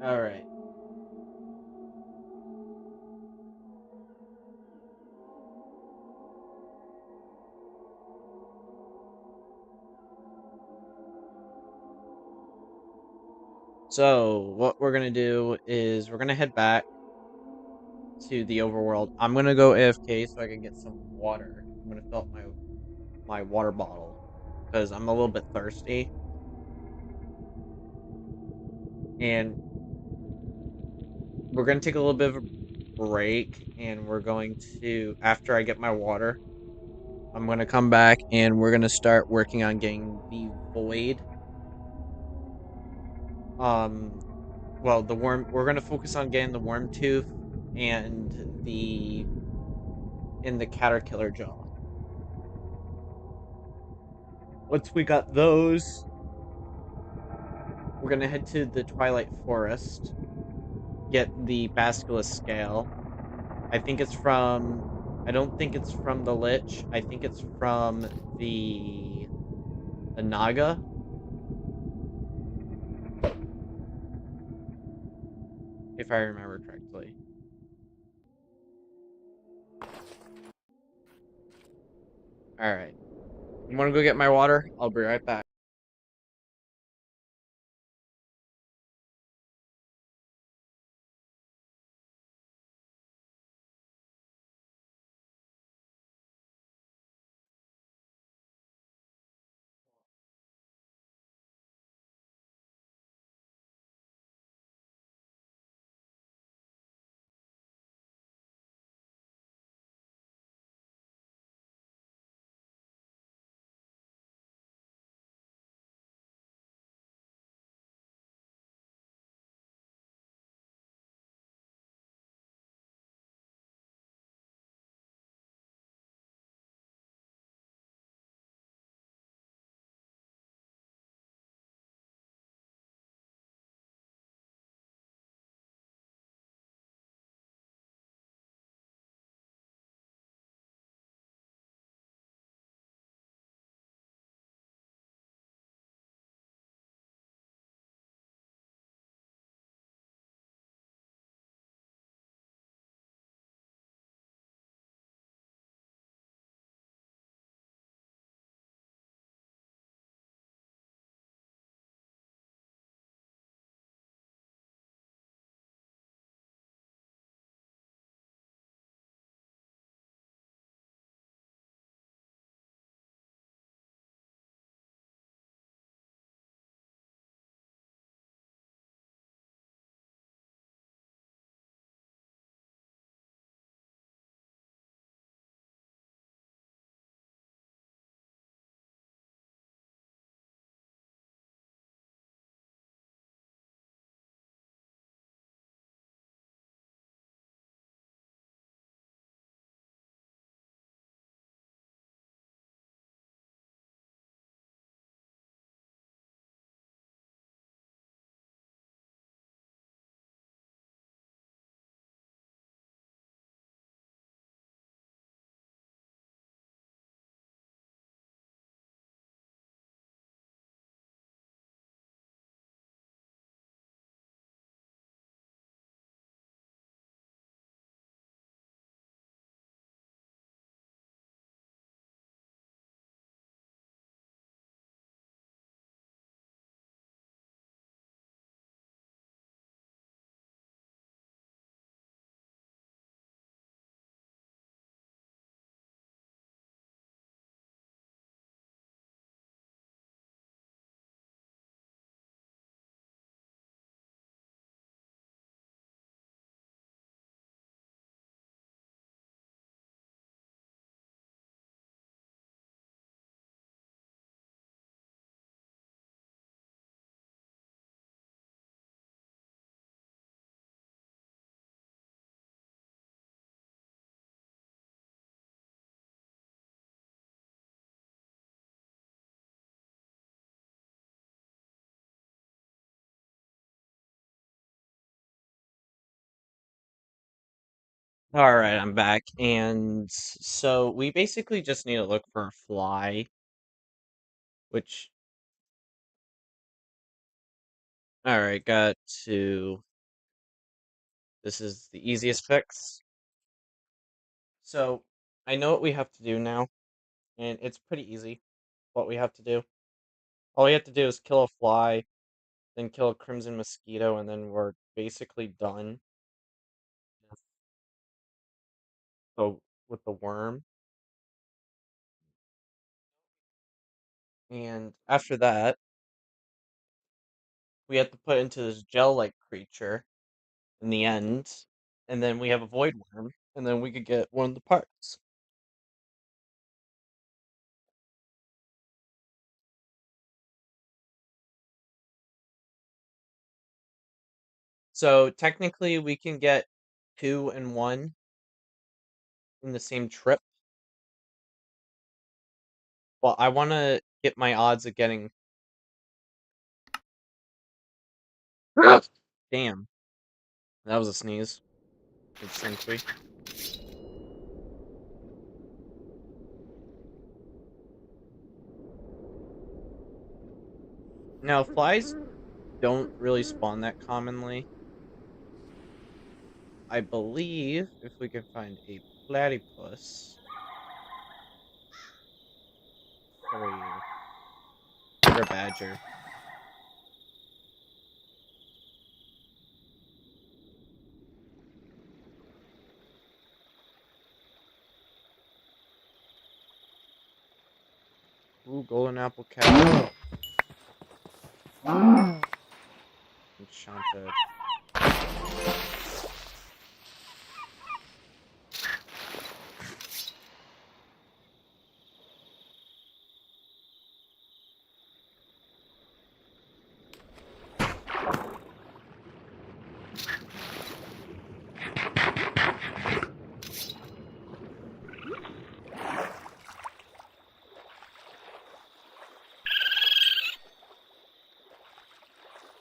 All right. So what we're gonna do is we're gonna head back to the overworld. I'm gonna go AFK so I can get some water. I'm gonna fill up my water bottle because I'm a little bit thirsty, and we're gonna take a little bit of a break. And we're going to, after I get my water, I'm gonna come back and we're gonna start working on getting the void. Um, well, the worm. We're gonna focus on getting the worm tooth and the caterpillar jaw. Once we got those, we're gonna head to the Twilight Forest, get the basilisk scale. I think it's from. I don't think it's from the Lich. I think it's from the Naga, if I remember correctly. All right. I'm gonna go get my water. I'll be right back. Alright, I'm back. And so we basically just need to look for a fly, which, alright, got to, this is the easiest fix. So I know what we have to do now, and it's pretty easy what we have to do. All we have to do is kill a fly, then kill a crimson mosquito, and then we're basically done with with the worm. And after that, we have to put into this gel-like creature in the end, and then we have a void worm, and then we could get one of the parts. So technically, we can get two and one in the same trip. Well, I want to get my odds of getting. Damn, that was a sneeze. It's Sentry. Now, flies don't really spawn that commonly. I believe if we can find a platypus. Where are you? You're a badger. Ooh, golden apple cow. Enchanted.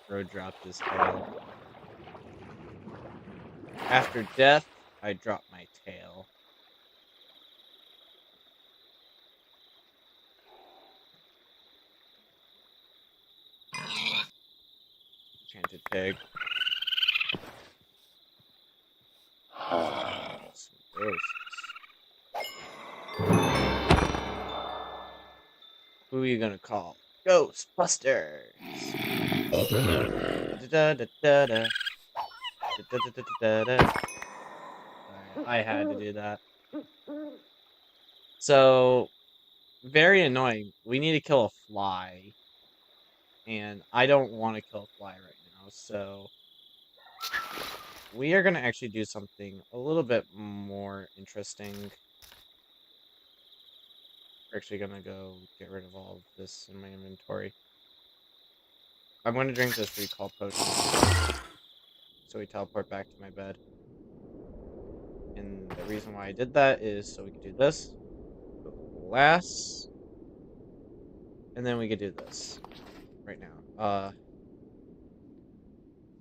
Bro dropped his tail. After death, I drop my tail. Enchanted pig. Some ghosts. Who are you gonna call? Ghostbusters! Da-da-da-da-da. Da-da-da-da-da-da. Sorry, I had to do that. So, very annoying. We need to kill a fly. And I don't want to kill a fly right now, so we are going to actually do something a little bit more interesting. We're actually going to go get rid of all of this in my inventory. I'm going to drink this recall potion, so we teleport back to my bed. And the reason why I did that is so we could do this. Glass. And then we could do this right now.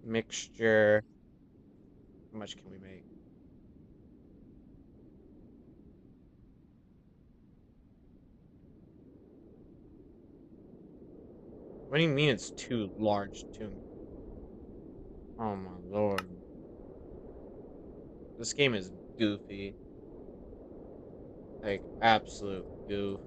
Mixture. How much can we make? What do you mean it's too large? Oh my lord. This game is goofy. Like, absolute goof.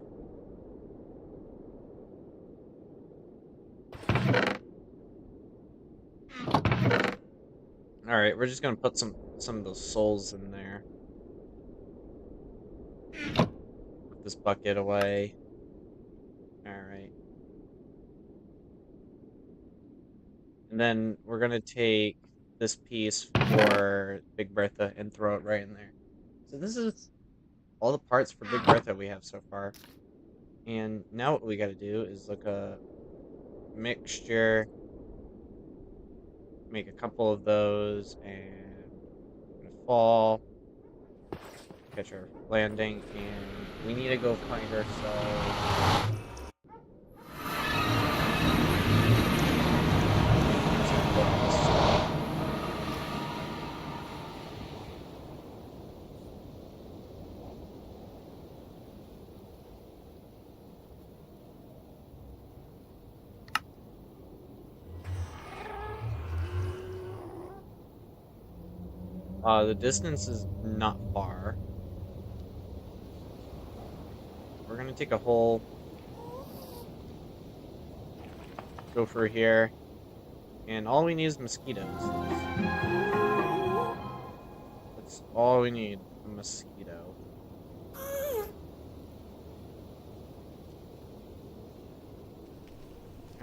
Alright, we're just gonna put some of those souls in there. Put this bucket away. Alright. And then we're gonna take this piece for Big Bertha and throw it right in there. So this is all the parts for Big Bertha we have so far. And now what we gotta do is look a mixture, make a couple of those, and fall, catch our landing, and we need to go find ourselves. The distance is not far. We're gonna take a hole. Go for here. And all we need is mosquitoes. That's all we need. A mosquito.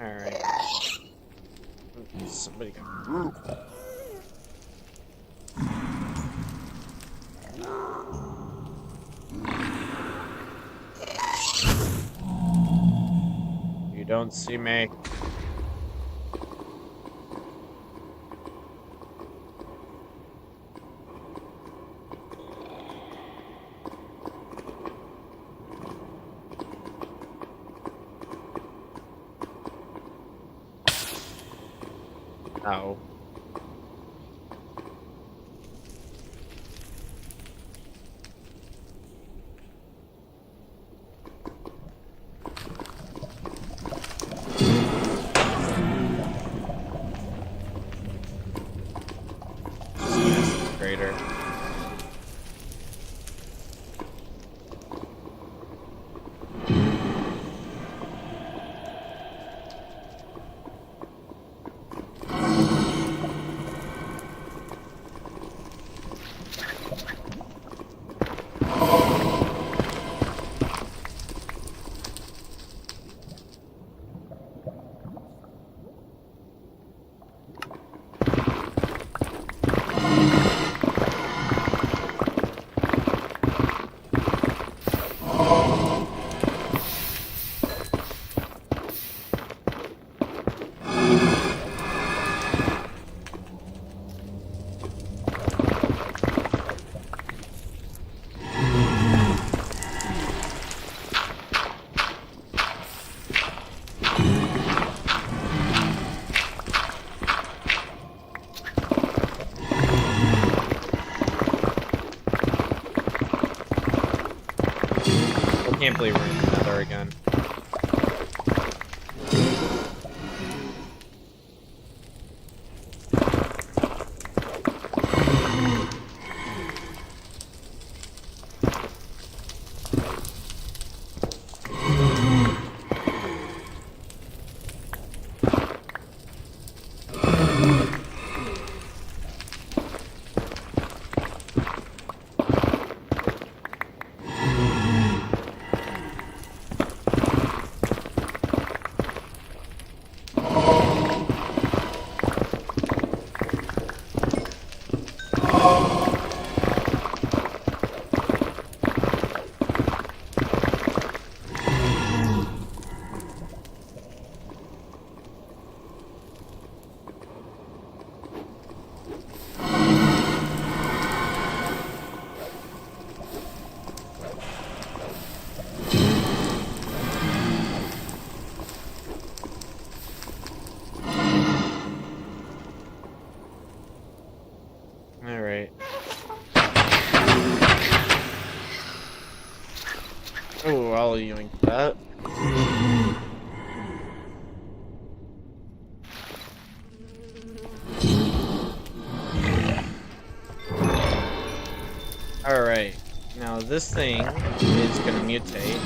Alright. Somebody got... You don't see me. Ow. Greater. I can't believe we're in the Nether again. Alright. Oh, I'll yoink that. Alright. Now this thing is gonna mutate.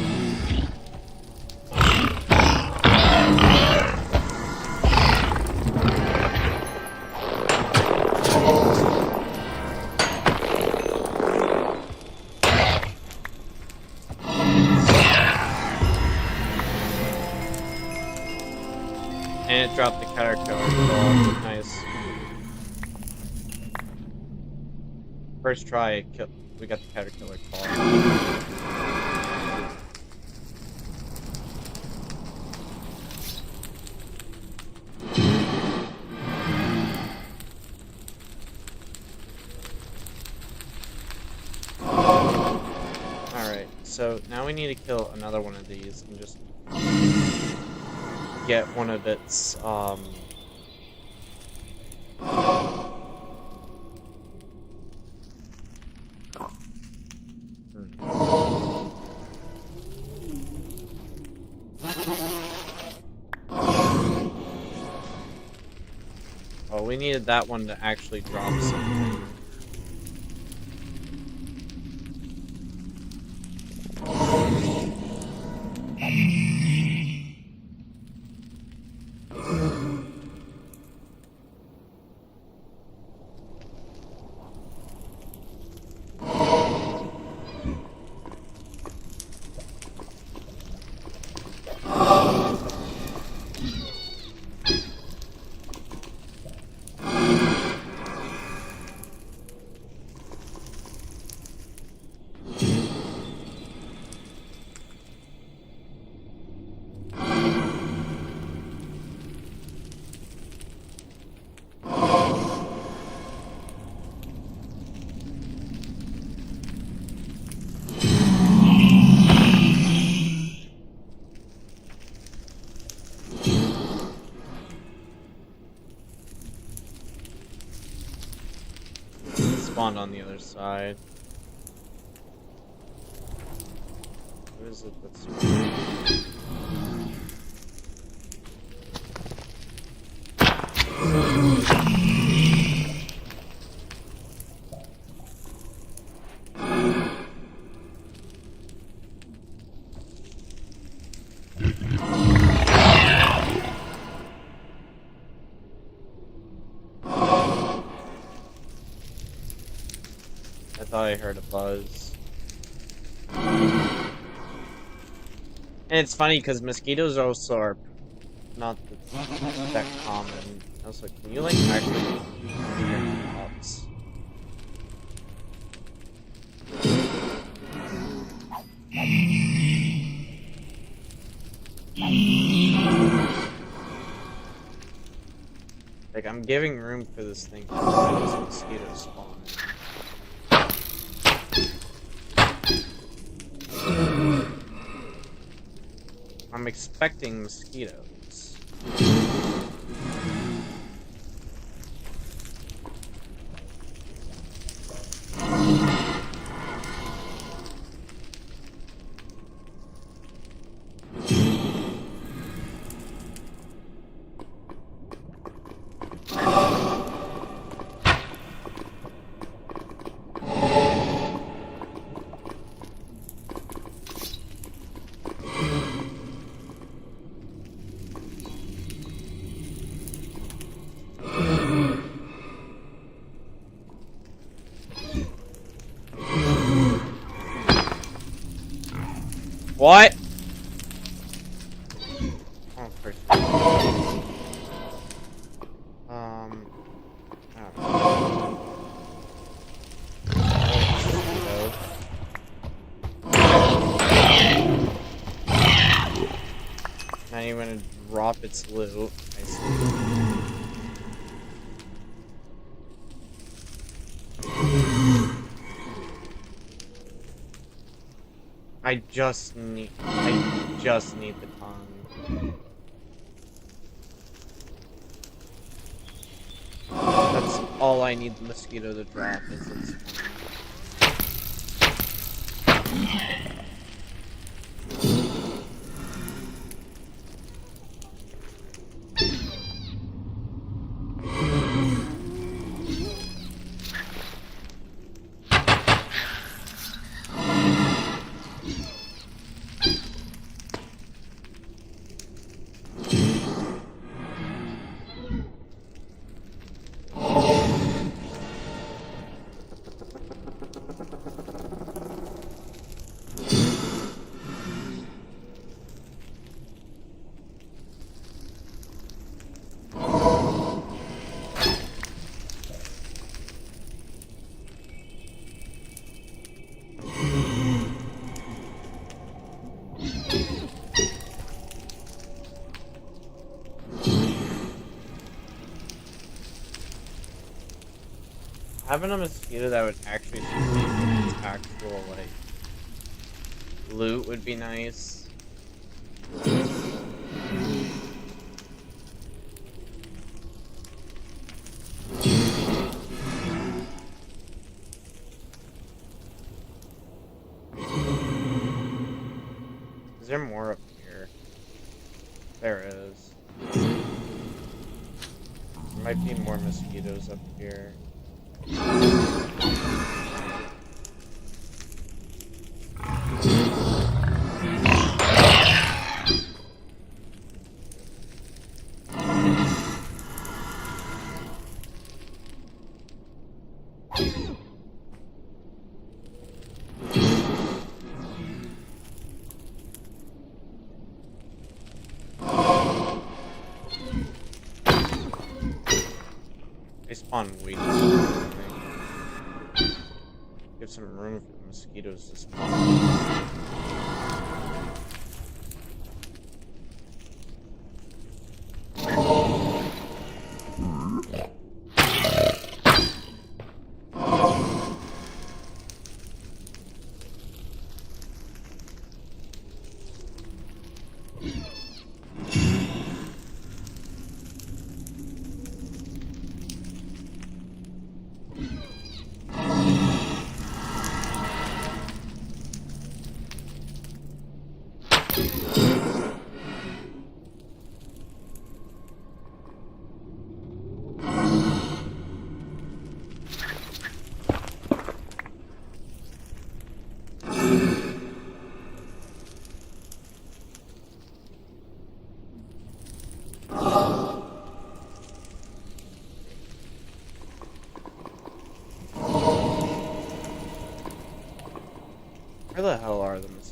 And it dropped the caterpillar. Cool. Nice. First try, we got the caterpillar claw. Alright, so now we need to kill another one of these and just get one of its, Oh, we needed that one to actually drop something. spawned on the other side. What is it that's... I thought I heard a buzz. And it's funny because mosquitoes also are not that common. I was like, can you like actually hear pops? Like, I'm giving room for this thing to let this mosquito spawn. I'm expecting mosquitoes. What? Oh, for sure. I don't know. Not even gonna drop its loot. I see. I just need the tongue. That's all I need the mosquito to drop is its tongue. Having a mosquito that would actually shoot its actual, like, loot would be nice. Is there more up here? There is. There might be more mosquitoes up here. They spawn way too quickly. Give some room for the mosquitoes to spawn.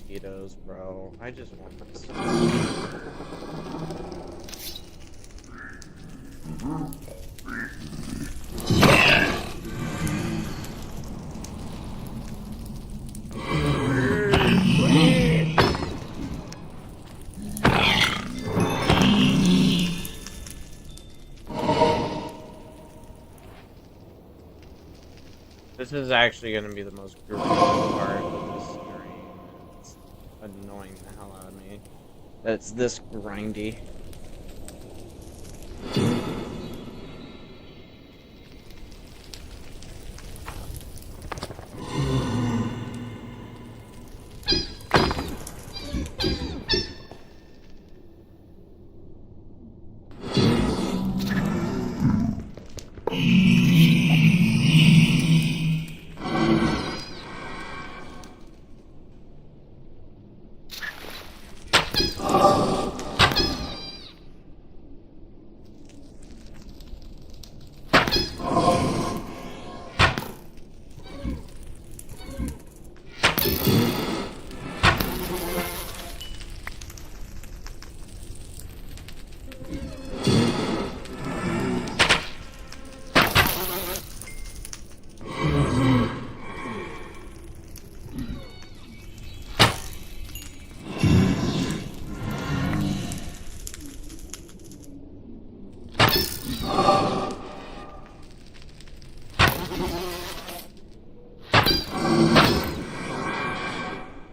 mosquitoes, bro. I just want this. This is actually going to be the most grueling part of this stream. It's annoying the hell out of me. That's this grindy.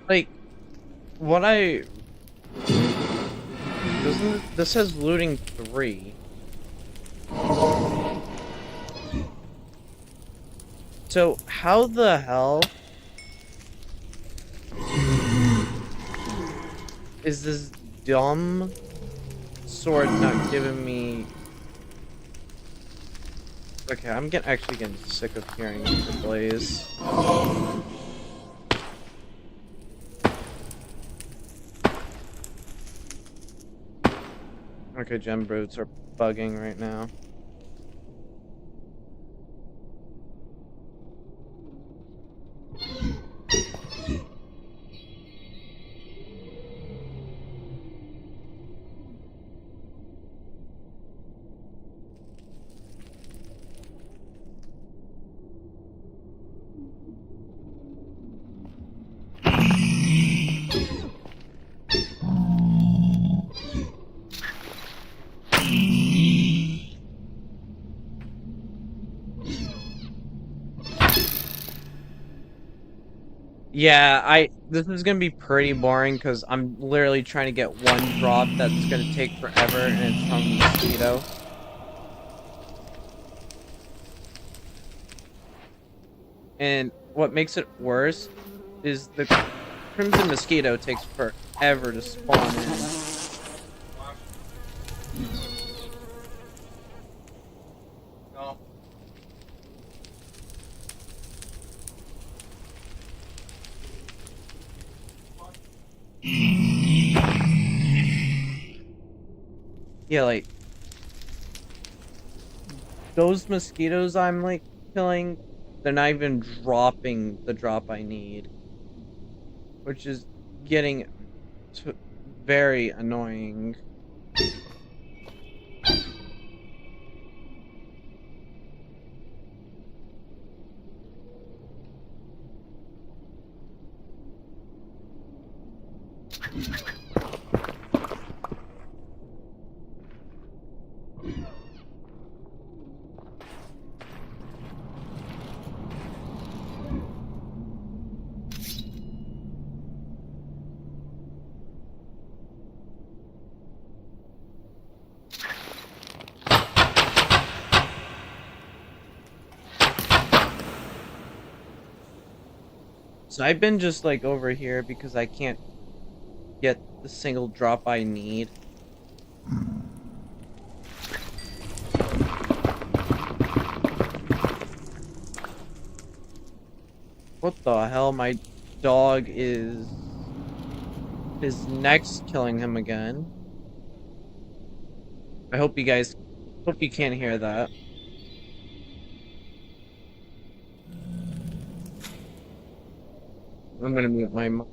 Like, what I... This says looting 3. So, how the hell is this dumb sword not giving me... Okay, I'm actually getting sick of hearing the blaze. Okay, gem brutes are bugging right now. Yeah, this is gonna be pretty boring because I'm literally trying to get one drop that's gonna take forever, and it's from the mosquito. And what makes it worse is the crimson mosquito takes forever to spawn in. No. Yeah, like those mosquitoes I'm like killing, they're not even dropping the drop I need, which is getting very annoying. So I've been just like over here because I can't get the single drop I need. What the hell? My dog is next killing him again. I hope you can't hear that. I'm gonna mute my mic.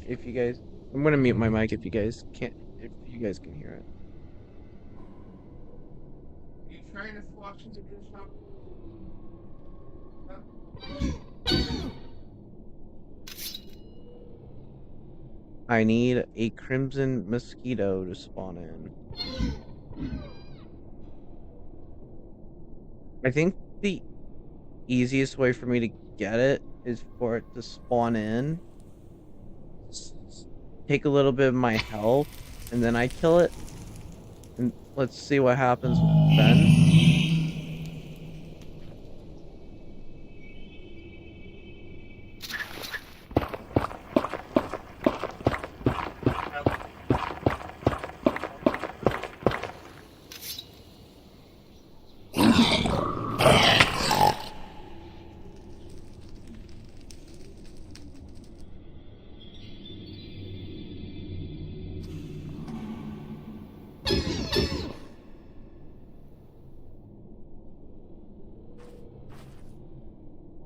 if you guys. I'm gonna mute my mic if you guys can't. If you guys can hear it. Are you trying to watch into this shop? I need a crimson mosquito to spawn in. I think the easiest way for me to get it is for it to spawn in, take a little bit of my health, and then I kill it. And let's see what happens then.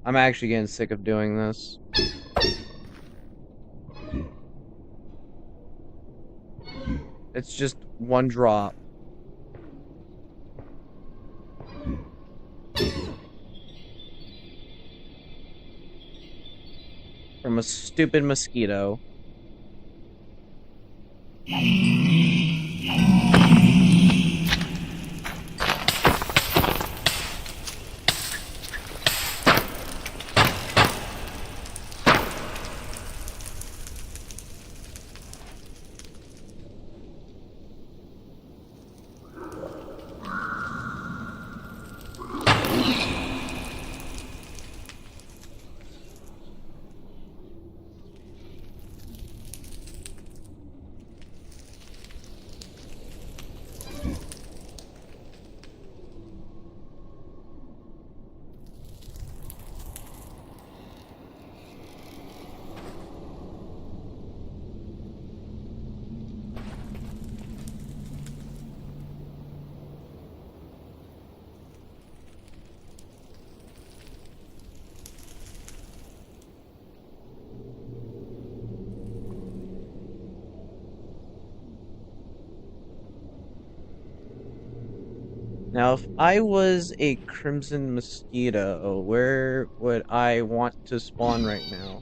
I'm actually getting sick of doing this. It's just one drop. From a stupid mosquito. Now, if I was a crimson mosquito, where would I want to spawn right now?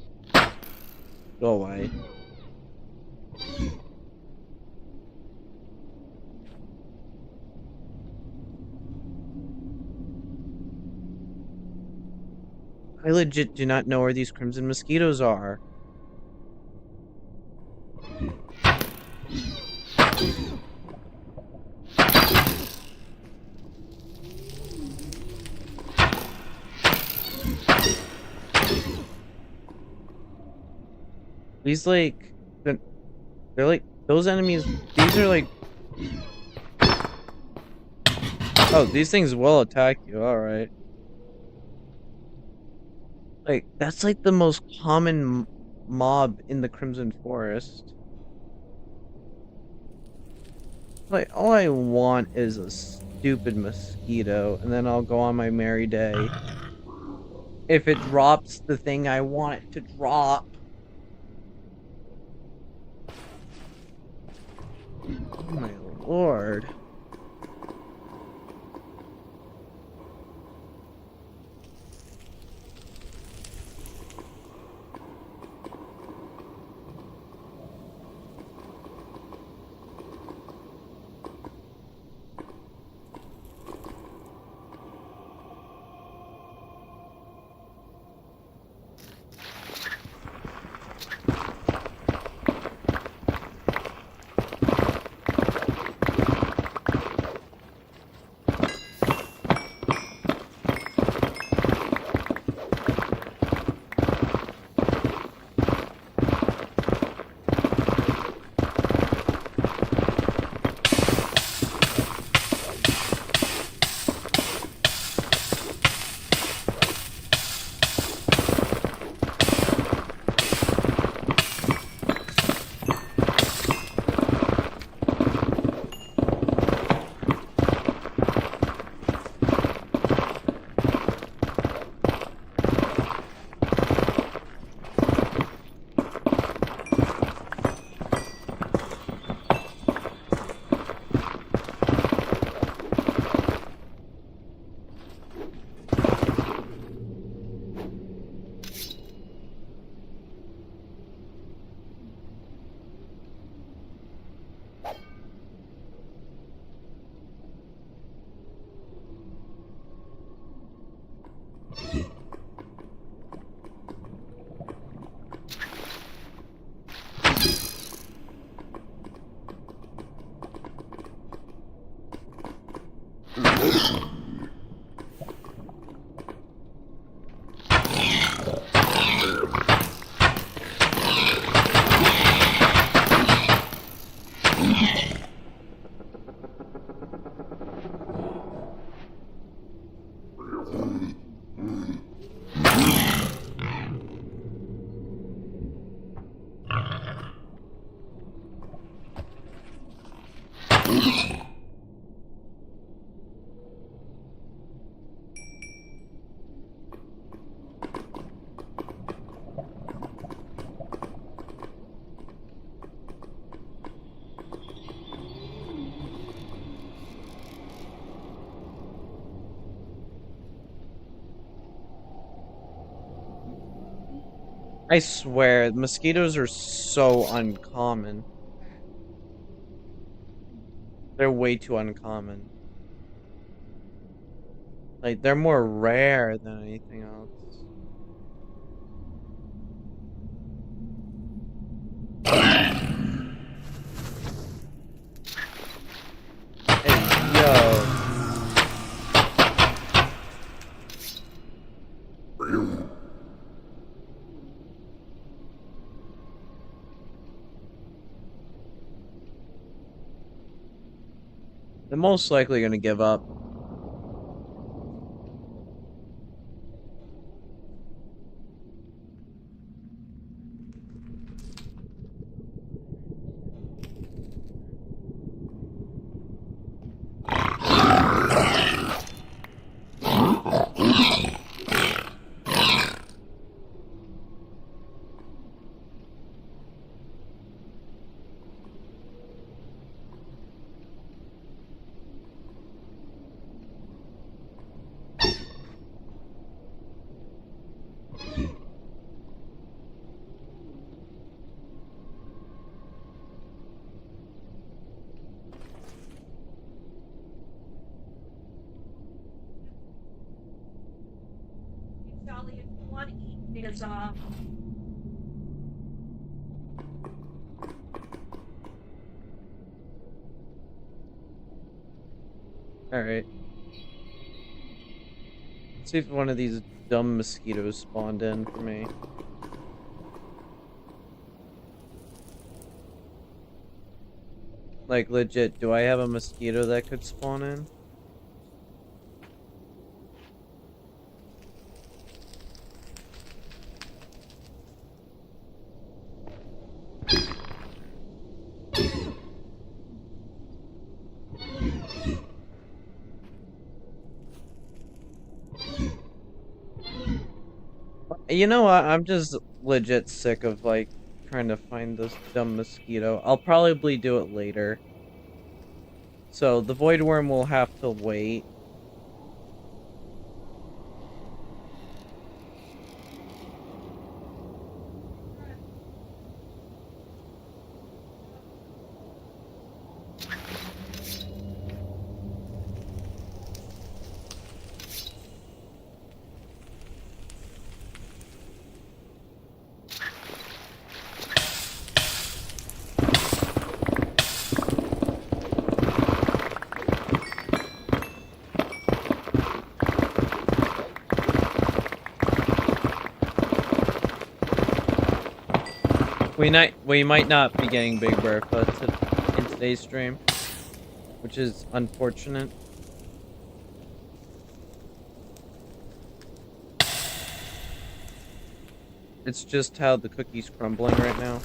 Go away. I legit do not know where these crimson mosquitoes are. These like they're like those enemies. These are like, oh, these things will attack you. All right. Like that's like the most common mob in the Crimson Forest. Like all I want is a stupid mosquito, and then I'll go on my merry day. If it drops the thing I want it to drop. Oh my lord. I swear, mosquitoes are so uncommon. They're way too uncommon. Like, they're more rare than anything else. Hey, yo. They're most likely gonna give up. Alright. Let's see if one of these dumb mosquitoes spawned in for me. Like, legit, do I have a mosquito that could spawn in? You know what? I'm just legit sick of, like, trying to find this dumb mosquito. I'll probably do it later. So, the void worm will have to wait. We might not be getting Big Bertha in today's stream, which is unfortunate. It's just how the cookie's crumbling right now.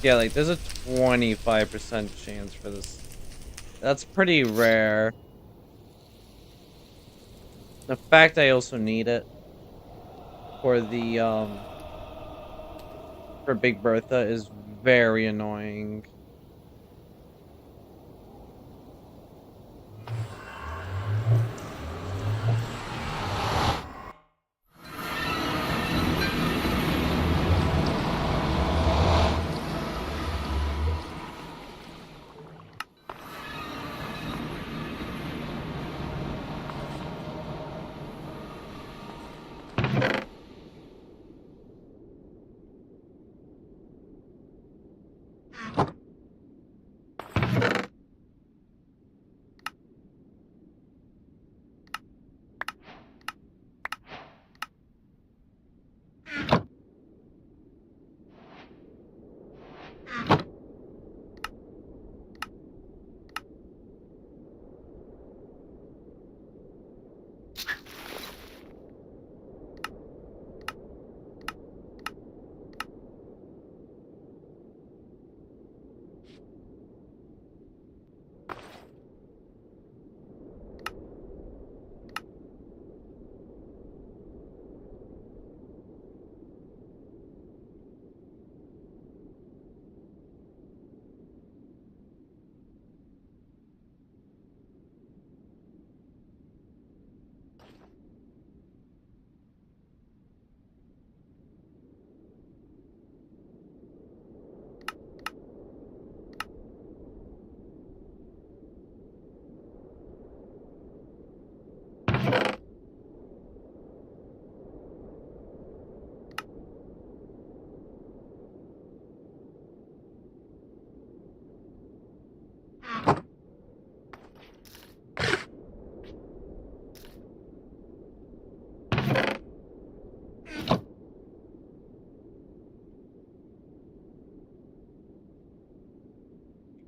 Yeah, like, there's a 25% chance for this. That's pretty rare. The fact I also need it for the, for Big Bertha is very annoying.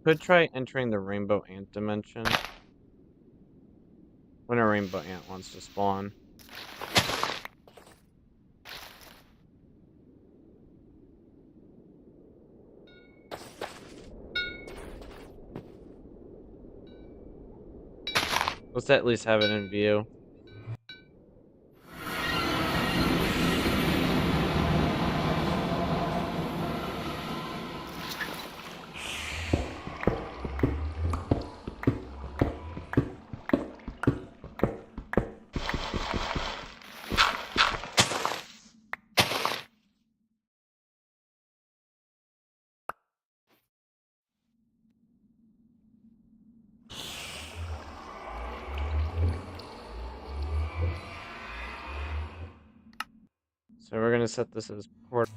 Could try entering the rainbow ant dimension when a rainbow ant wants to spawn. Let's at least have it in view. So we're gonna set this as port.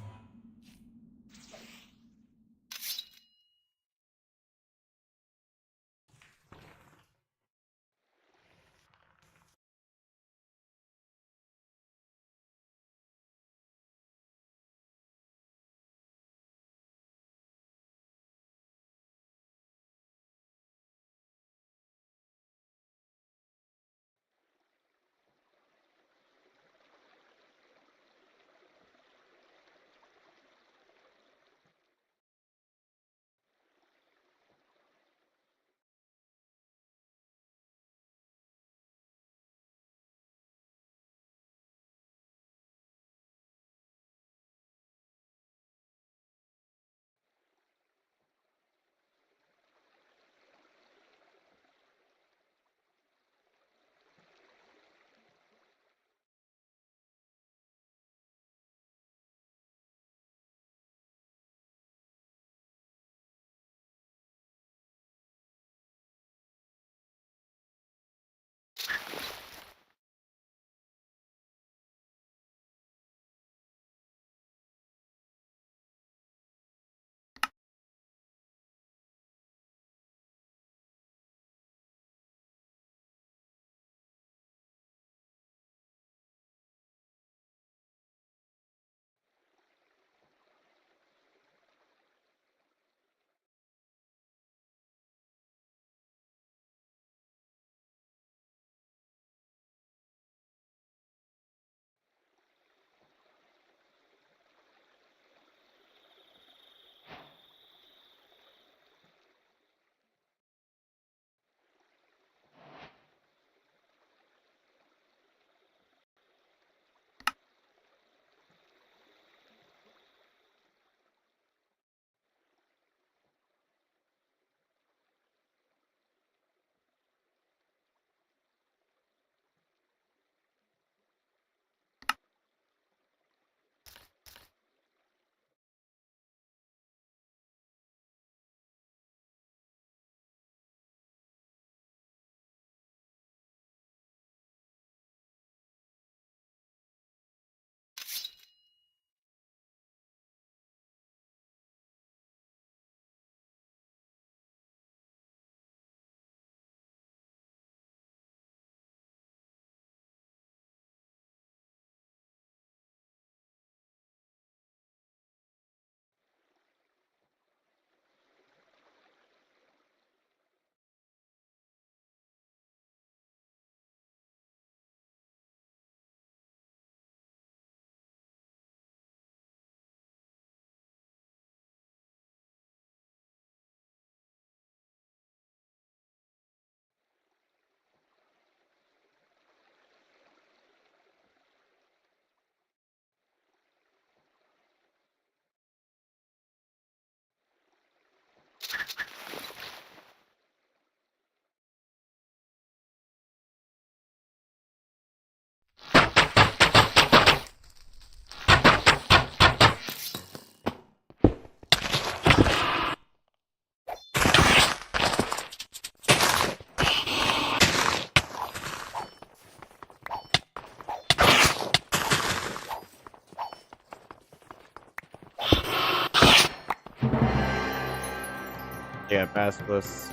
Yeah, basilisk.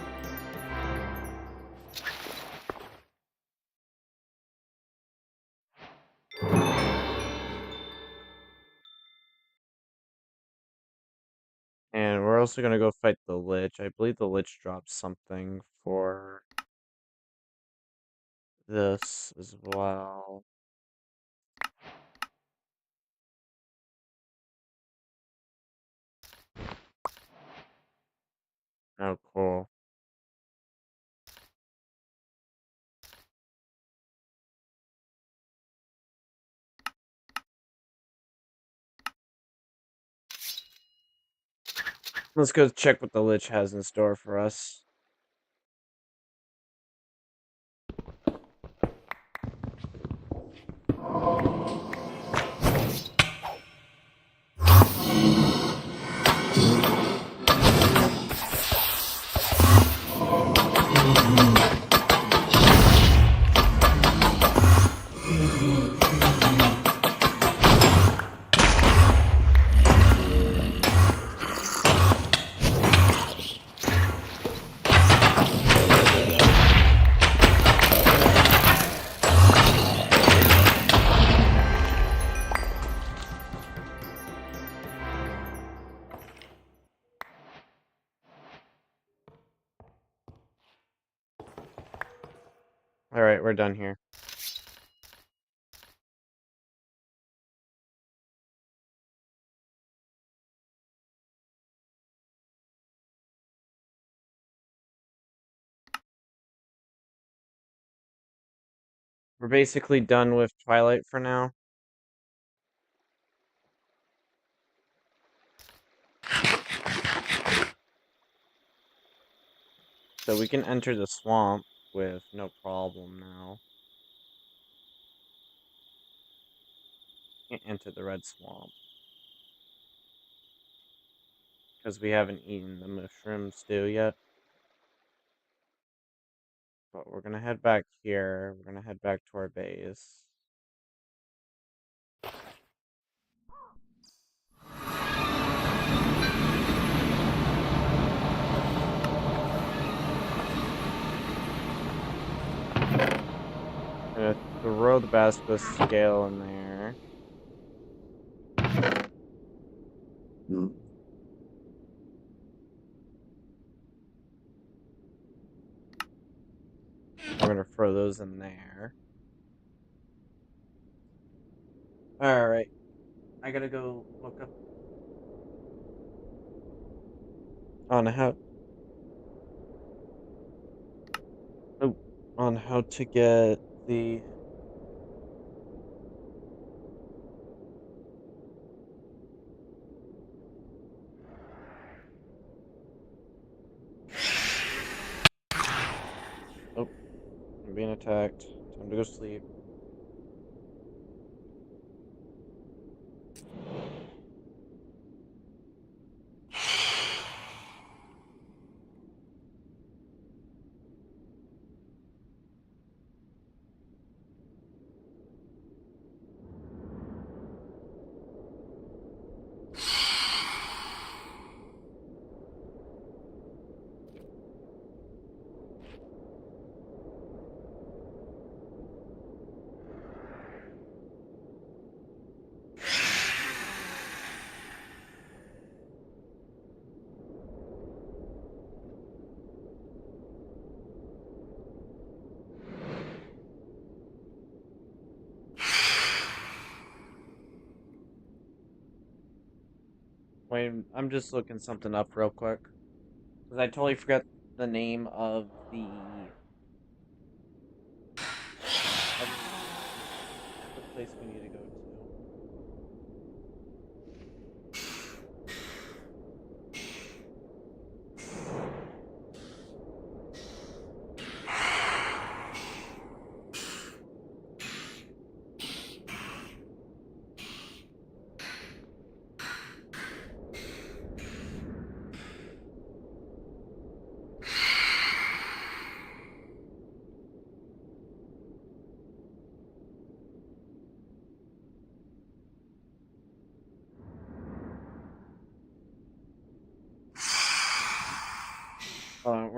And we're also gonna go fight the Lich. I believe the Lich drops something for this as well. Oh, cool. Let's go check what the Lich has in store for us. Alright, we're done here. We're basically done with Twilight for now. So we can enter the swamp with no problem now. Can't enter the red swamp. Because we haven't eaten the mushroom stew yet. But we're gonna head back here. We're gonna head back to our base. Gonna throw the basilisk scale in there. We're gonna throw those in there. Alright. I gotta go look up on how on how to get the Oh, I'm being attacked. Time to go sleep. Wait, I'm just looking something up real quick. Because I totally forgot the name of the place we need to go to.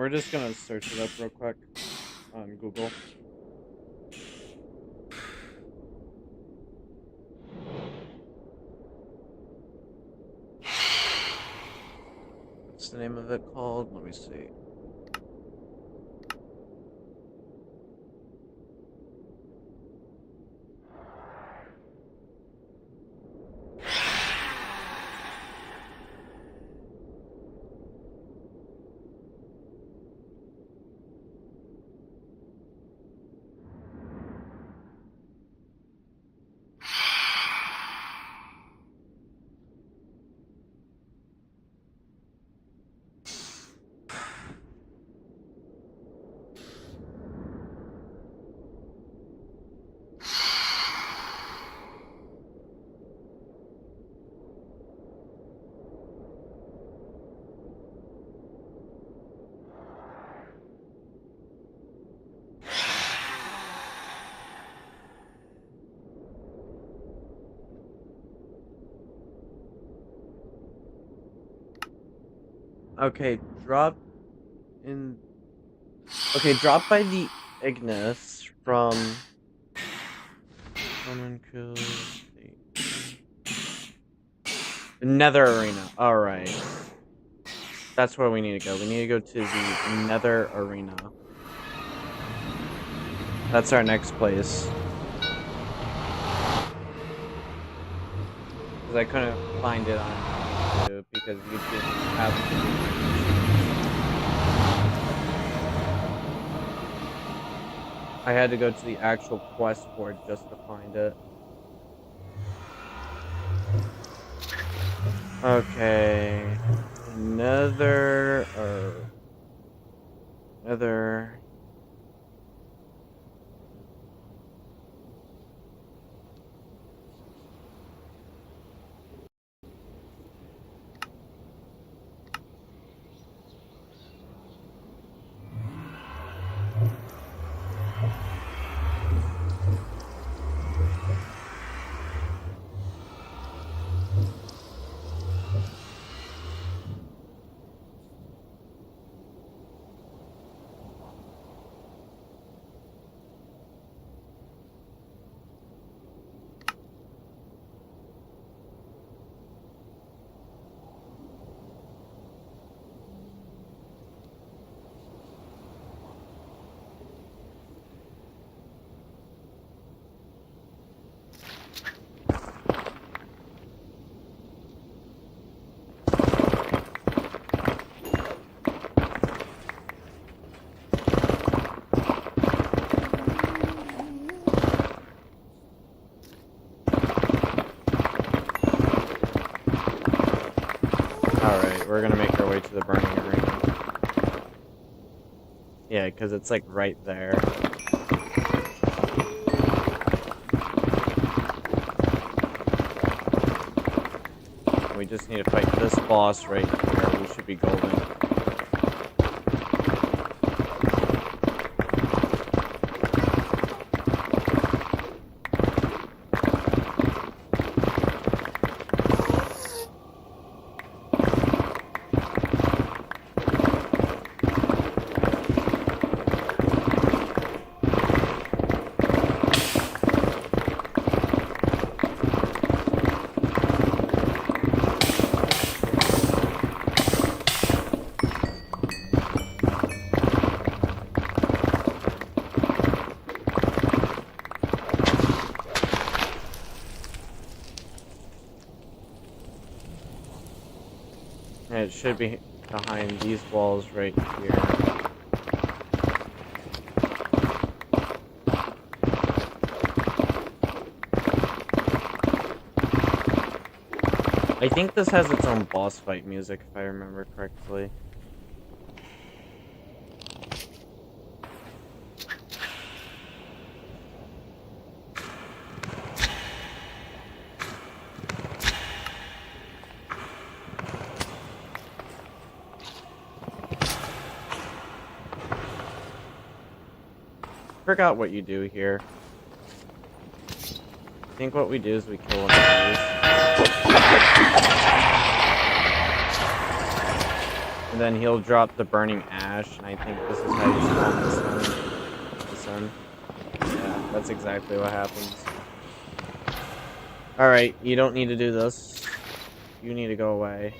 we're just gonna search it up real quick on Google. What's the name of it called? Let me see. Okay, drop in. Okay, drop by the Ignis from. Someone kills the Nether Arena. Alright. That's where we need to go. We need to go to the Nether Arena. That's our next place. Because I couldn't find it on YouTube because YouTube has I had to go to the actual quest board just to find it. Okay. Nether Alright, we're gonna make our way to the burning arena. Yeah, because it's like right there. We just need to fight this boss right here. We should be golden. And it should be behind these walls right here. I think this has its own boss fight music, if I remember correctly. Forgot what you do here. I think what we do is we kill one of these. And then he'll drop the burning ash, and I think this is how you spawn this in. Yeah, that's exactly what happens. Alright, you don't need to do this. You need to go away.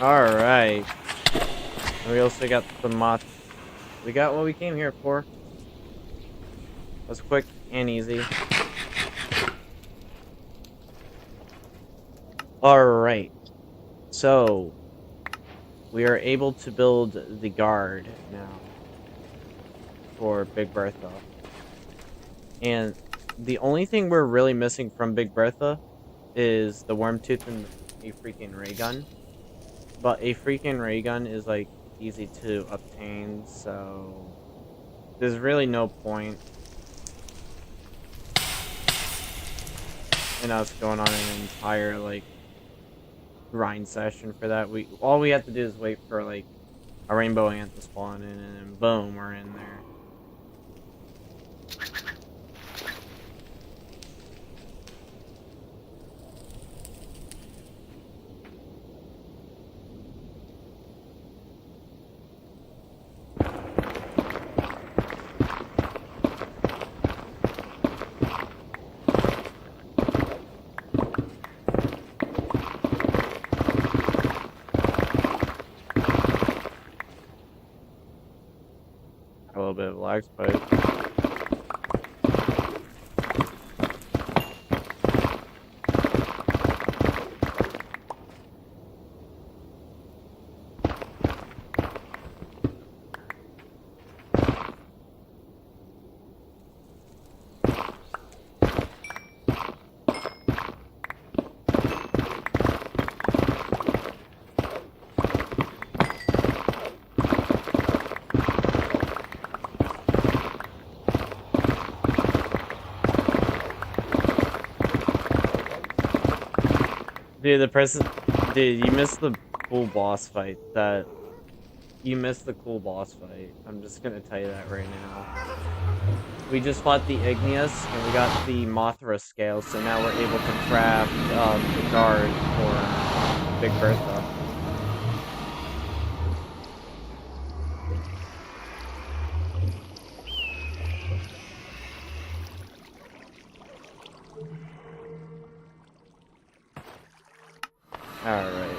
Alright. We also got the moth. We got what we came here for. Was quick and easy. Alright. So, we are able to build the guard now for Big Bertha. And the only thing we're really missing from Big Bertha is the worm tooth and a freaking ray gun. But a freaking ray gun is like easy to obtain, so there's really no point in us going on an entire like grind session for that. All we have to do is wait for like a rainbow ant to spawn in, and then boom, we're in there. A little bit of lag spike. Dude, you missed the cool boss fight. You missed the cool boss fight. I'm just gonna tell you that right now. We just fought the Igneous, and we got the Mothra scale, so now we're able to craft the guard for Big Bertha. Alright.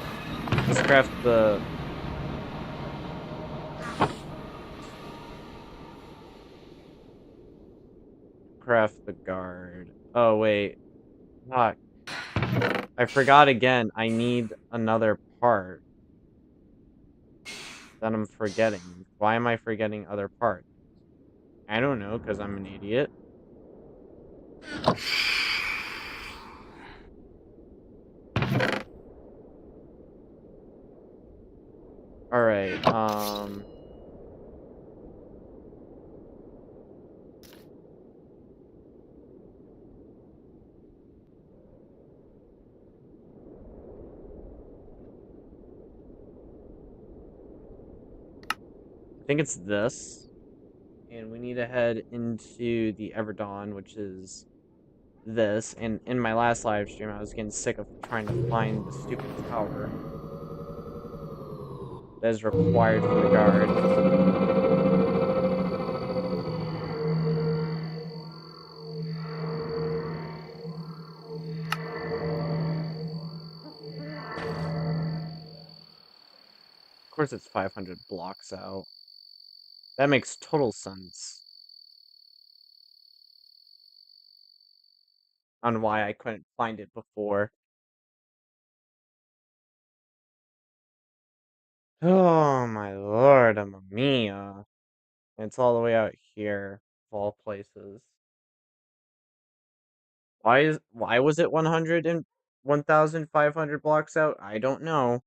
Let's craft the... Craft the guard. Oh, wait. Fuck. I forgot again. I need another part that I'm forgetting. Why am I forgetting other parts? I don't know, because I'm an idiot. Alright, I think it's this. And we need to head into the Everdawn, which is this, and in my last live stream, I was getting sick of trying to find the stupid tower that is required for the guard. Of course, it's 500 blocks out. That makes total sense on why I couldn't find it before. Oh my lord, Mamma Mia. It's all the way out here, of all places. Why was it 100 and 1,500 blocks out? I don't know.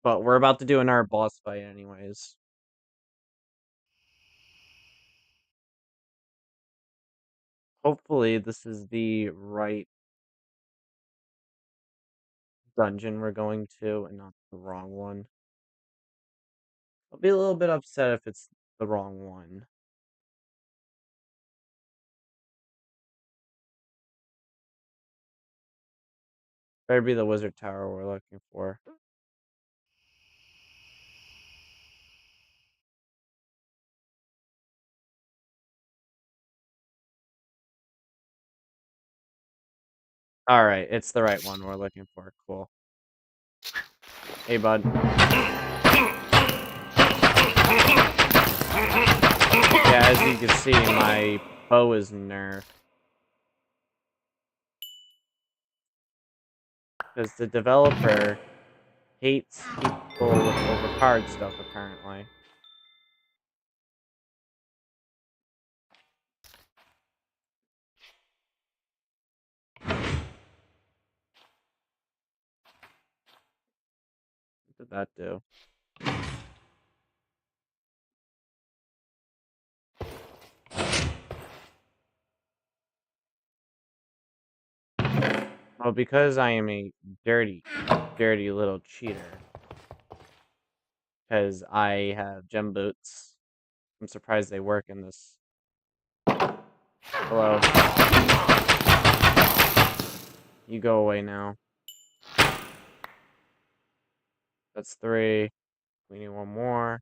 But we're about to do another boss fight anyways. Hopefully this is the right dungeon we're going to and not the wrong one. I'll be a little bit upset if it's the wrong one. Better be the wizard tower we're looking for. Alright, it's the right one we're looking for. Cool. Hey, bud. Yeah, as you can see, my bow is nerfed. Because the developer hates people with overpowered stuff, apparently. What did that do? Well, because I am a dirty, dirty little cheater. Because I have gem boots. I'm surprised they work in this. Hello. You go away now. That's 3. We need one more.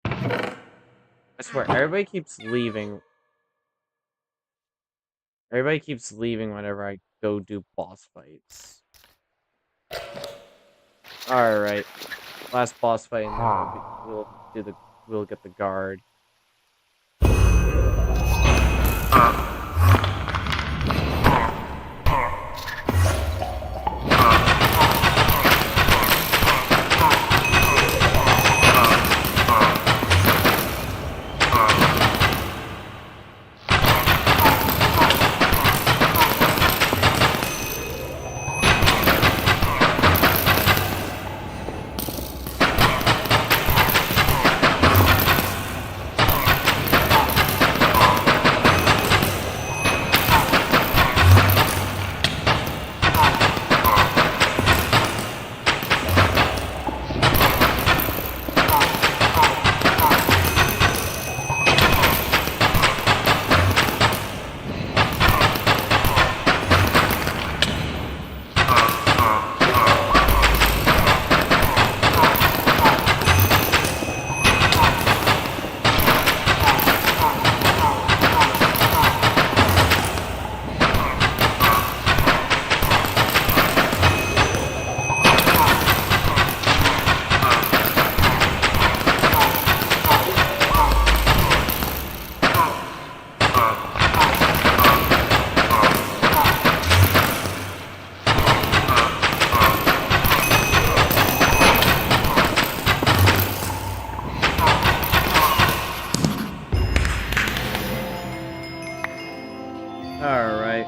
I swear, everybody keeps leaving. Everybody keeps leaving whenever I go do boss fights. Alright. Last boss fight, and then we'll get the guard. Alright.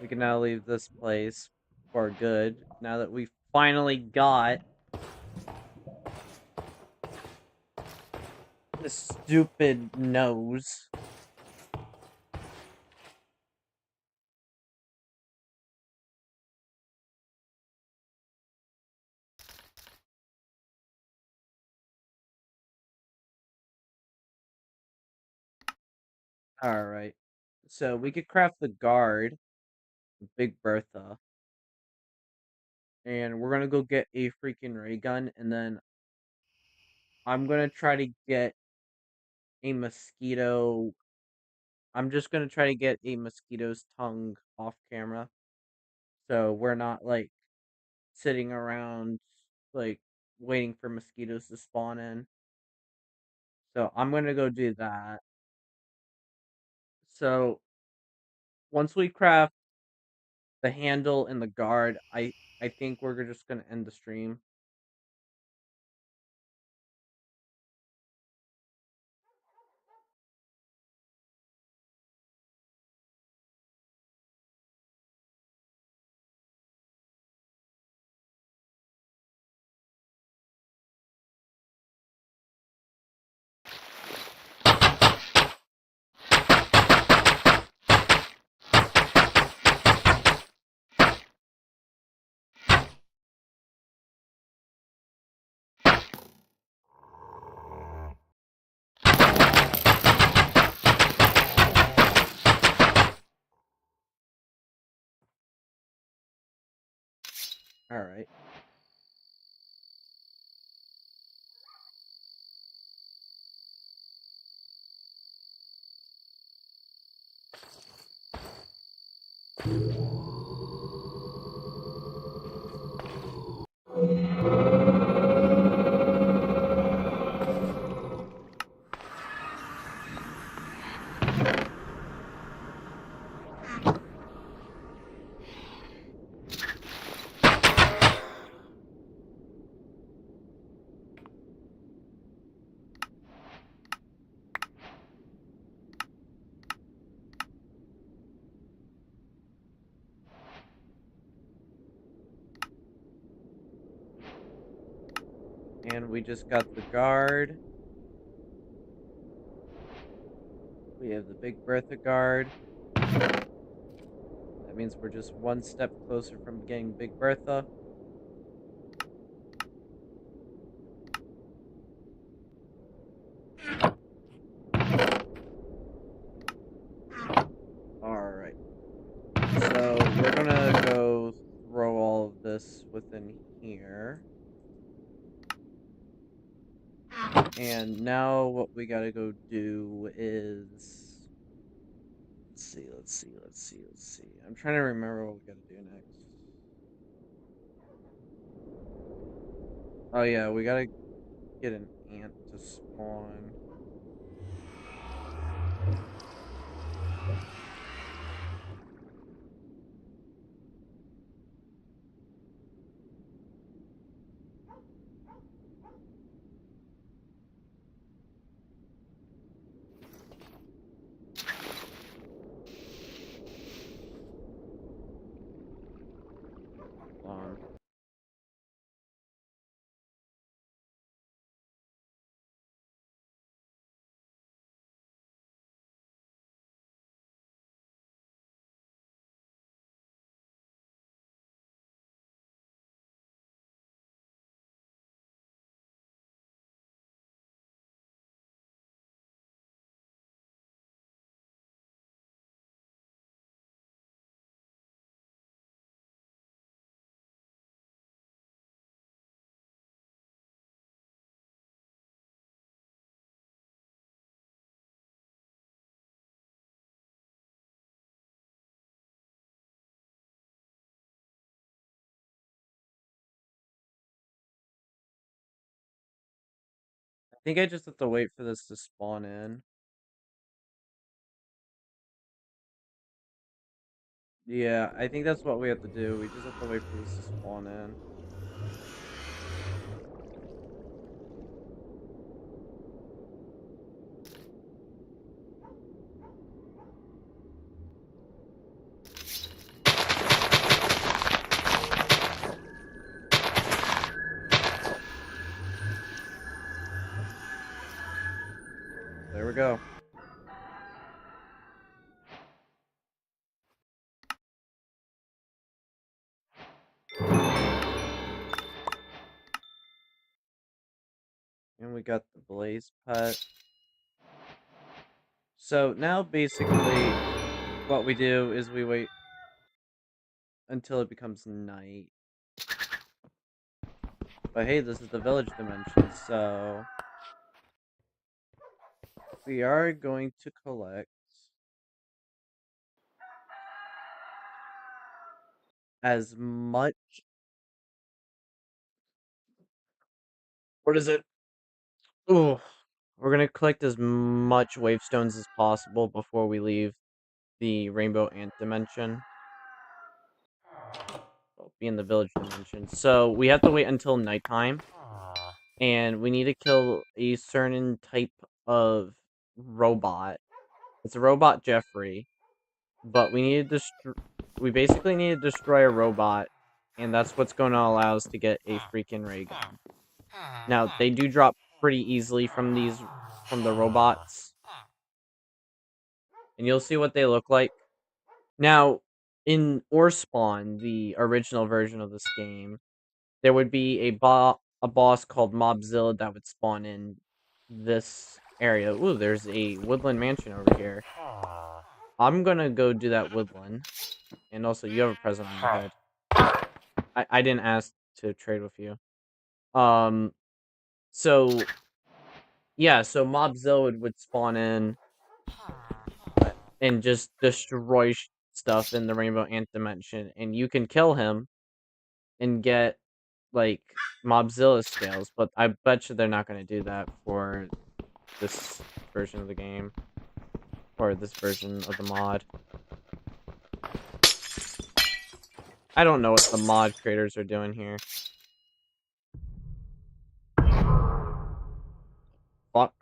We can now leave this place for good, now that we finally got the stupid nose. Alright. So we could craft the guard, Big Bertha, and we're gonna go get a freaking ray gun, and then I'm gonna try to get a mosquito. I'm just gonna try to get a mosquito's tongue off camera, so we're not like sitting around like waiting for mosquitoes to spawn in. So I'm gonna go do that. So once we craft the handle and the guard, I think we're just gonna end the stream. All right. And we just got the guard. We have the Big Bertha guard. That means we're just one step closer from getting Big Bertha. Alright. So we're gonna go throw all of this within here. And now what we gotta go do is... Let's see. I'm trying to remember what we gotta do next. Oh yeah, we gotta get an ant to spawn. Hold on. I think I just have to wait for this to spawn in. Yeah, I think that's what we have to do. We just have to wait for this to spawn in. There we go. And we got the blaze pet. So now basically what we do is we wait until it becomes night. But hey, this is the village dimension, so we are going to collect as much. What is it? Ooh, we're gonna collect as much wave stones as possible before we leave the rainbow ant dimension. Well, be in the village dimension. So we have to wait until nighttime, and we need to kill a certain type of robot. It's a robot Jeffrey, but we need to we basically need to destroy a robot, and that's what's going to allow us to get a freaking ray gun. Now, they do drop pretty easily from the robots, and you'll see what they look like. Now, in Ore Spawn, the original version of this game, there would be a boss called Mobzilla that would spawn in this area. Ooh, there's a woodland mansion over here. I'm gonna go do that woodland. And also, you have a present on your head. I didn't ask to trade with you. So yeah, so Mobzilla would spawn in and just destroy stuff in the Rainbow Ant dimension, and you can kill him and get like Mobzilla scales, but I bet you they're not going to do that for this version of the game or this version of the mod. I don't know what the mod creators are doing here. Fuck.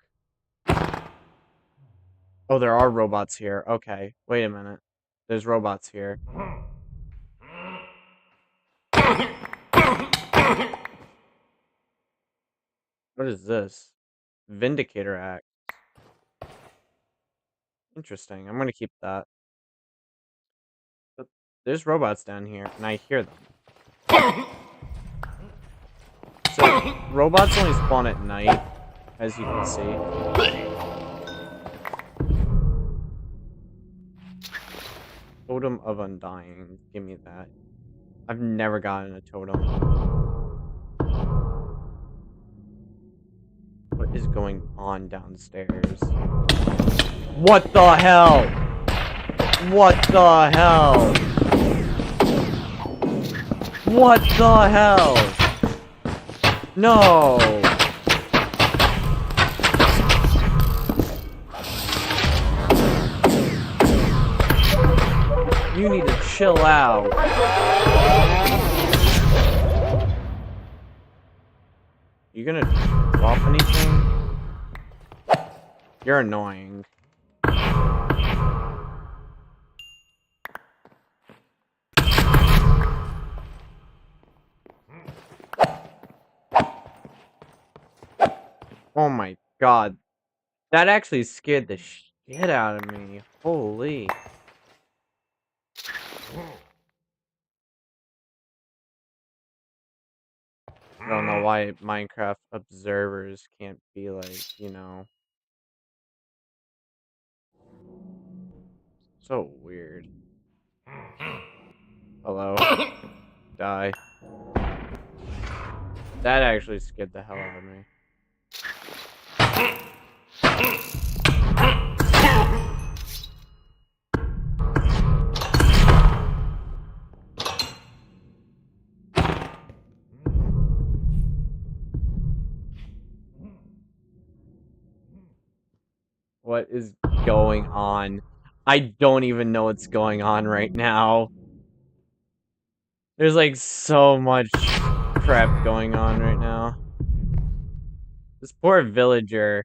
Oh, there are robots here. Okay, wait a minute. There's robots here. What is this? Vindicator Act. Interesting. I'm gonna keep that. But there's robots down here, and I hear them. So, robots only spawn at night, as you can see. Totem of Undying. Give me that. I've never gotten a totem. What is going on downstairs? What the hell? What the hell? What the hell? No! You need to chill out. You gonna drop anything? You're annoying. Oh my god. That actually scared the shit out of me. Holy. I don't know why Minecraft observers can't be like, you know. So weird. Hello. Die. That actually scared the hell out of me. What is going on? I don't even know what's going on right now. There's like so much crap going on right now. This poor villager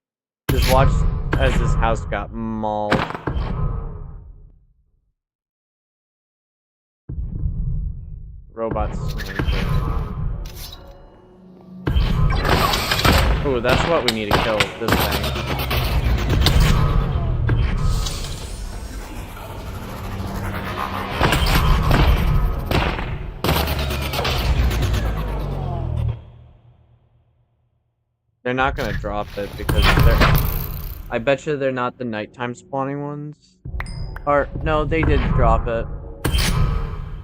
just watched as his house got mauled. Robots. Ooh, that's what we need to kill, this thing. They're not gonna drop it because they're... I bet you they're not the nighttime spawning ones. Or, no, they did drop it.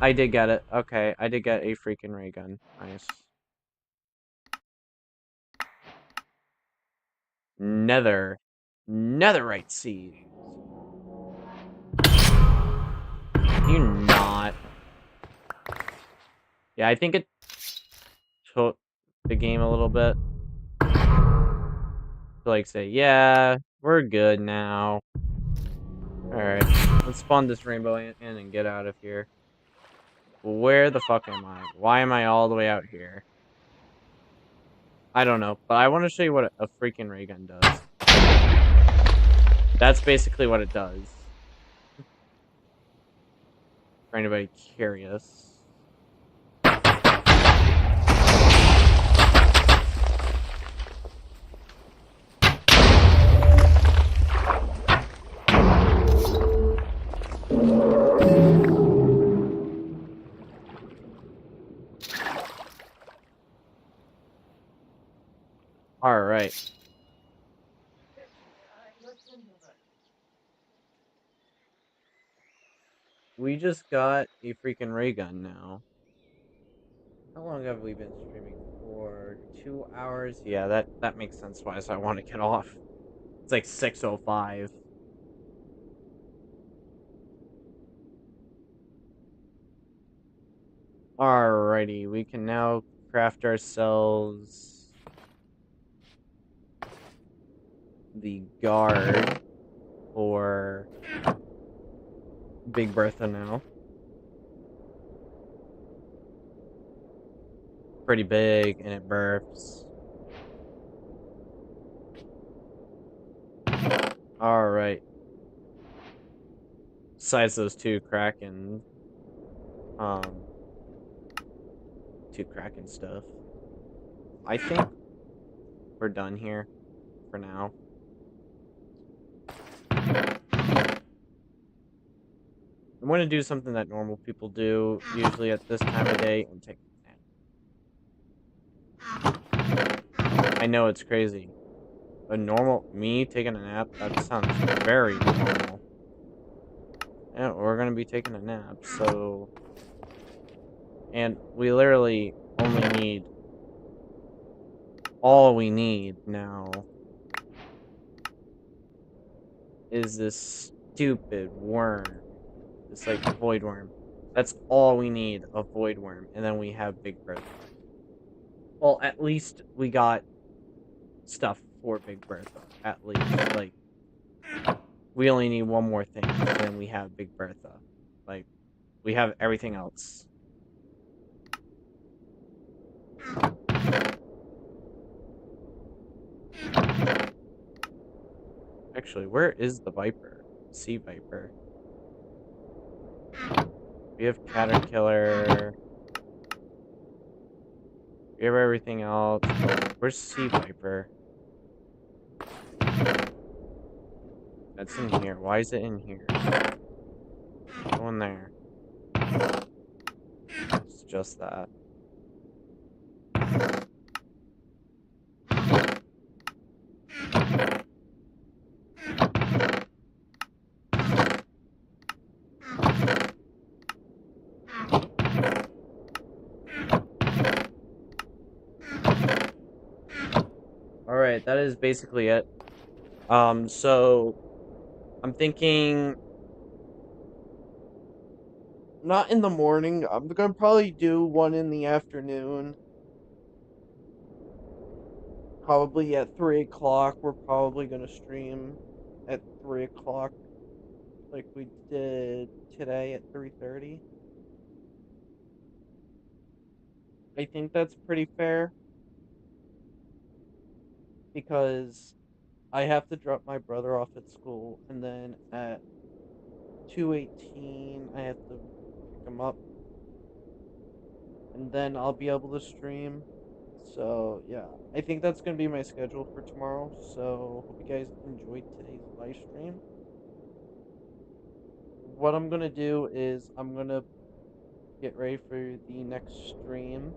I did get it. Okay, I did get a freaking ray gun. Nice. Netherite seeds. You not. Yeah, I think it took the game a little bit to like say, yeah, we're good now. Alright, let's spawn this rainbow in and get out of here. Where the fuck am I? Why am I all the way out here? I don't know, but I want to show you what a freaking ray gun does. That's basically what it does. For anybody curious. Alright. We just got a freaking ray gun now. How long have we been streaming for? 2 hours? Yeah, that makes sense why I want to get off. It's like 6:05. Alrighty, we can now craft ourselves the guard for Big Bertha now. Pretty big, and it burps. Alright. Besides those two Kraken stuff. I think we're done here for now. I'm going to do something that normal people do, usually at this time of day, and take a nap. I know it's crazy. Me taking a nap, that sounds very normal. Yeah, we're going to be taking a nap, so... And we literally only need... All we need now is this stupid worm. This, like, void worm. That's all we need, a void worm. And then we have Big Bertha. Well, at least we got stuff for Big Bertha. At least, like, we only need one more thing, and then we have Big Bertha. Like, we have everything else. Actually, where is the Viper? Sea Viper. We have Caterpillar. We have everything else. Where's Sea Viper? That's in here. Why is it in here? Go in there. It's just that. Alright, that is basically it. So I'm thinking not in the morning. I'm gonna probably do one in the afternoon. Probably at 3 o'clock. We're probably gonna stream at 3 o'clock, like we did today at 3:30. I think that's pretty fair because I have to drop my brother off at school, and then at 2:18 I have to pick him up, and then I'll be able to stream. So yeah, I think that's gonna be my schedule for tomorrow. So hope you guys enjoyed today's live stream. What I'm gonna do is I'm gonna get ready for the next stream,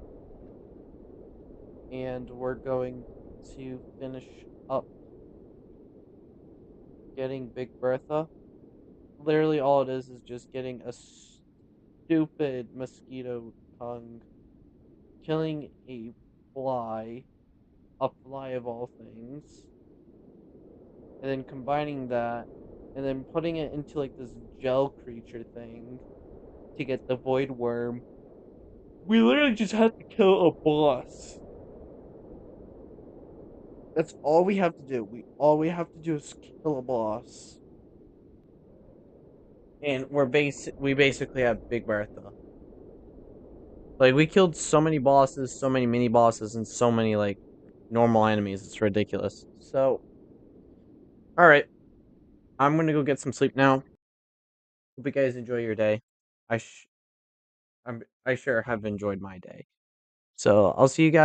and we're going to finish up getting Big Bertha. Literally, all it is just getting a stupid mosquito tongue, killing fly, a fly of all things, and then combining that, and then putting it into like this gel creature thing to get the void worm. We literally just had to kill a boss. That's all we have to do. We have to do is kill a boss. And we basically have Big Bertha. Like we killed so many bosses, so many mini bosses, and so many like normal enemies. It's ridiculous. So, all right, I'm gonna go get some sleep now. Hope you guys enjoy your day. I sh- I sure have enjoyed my day. So I'll see you guys.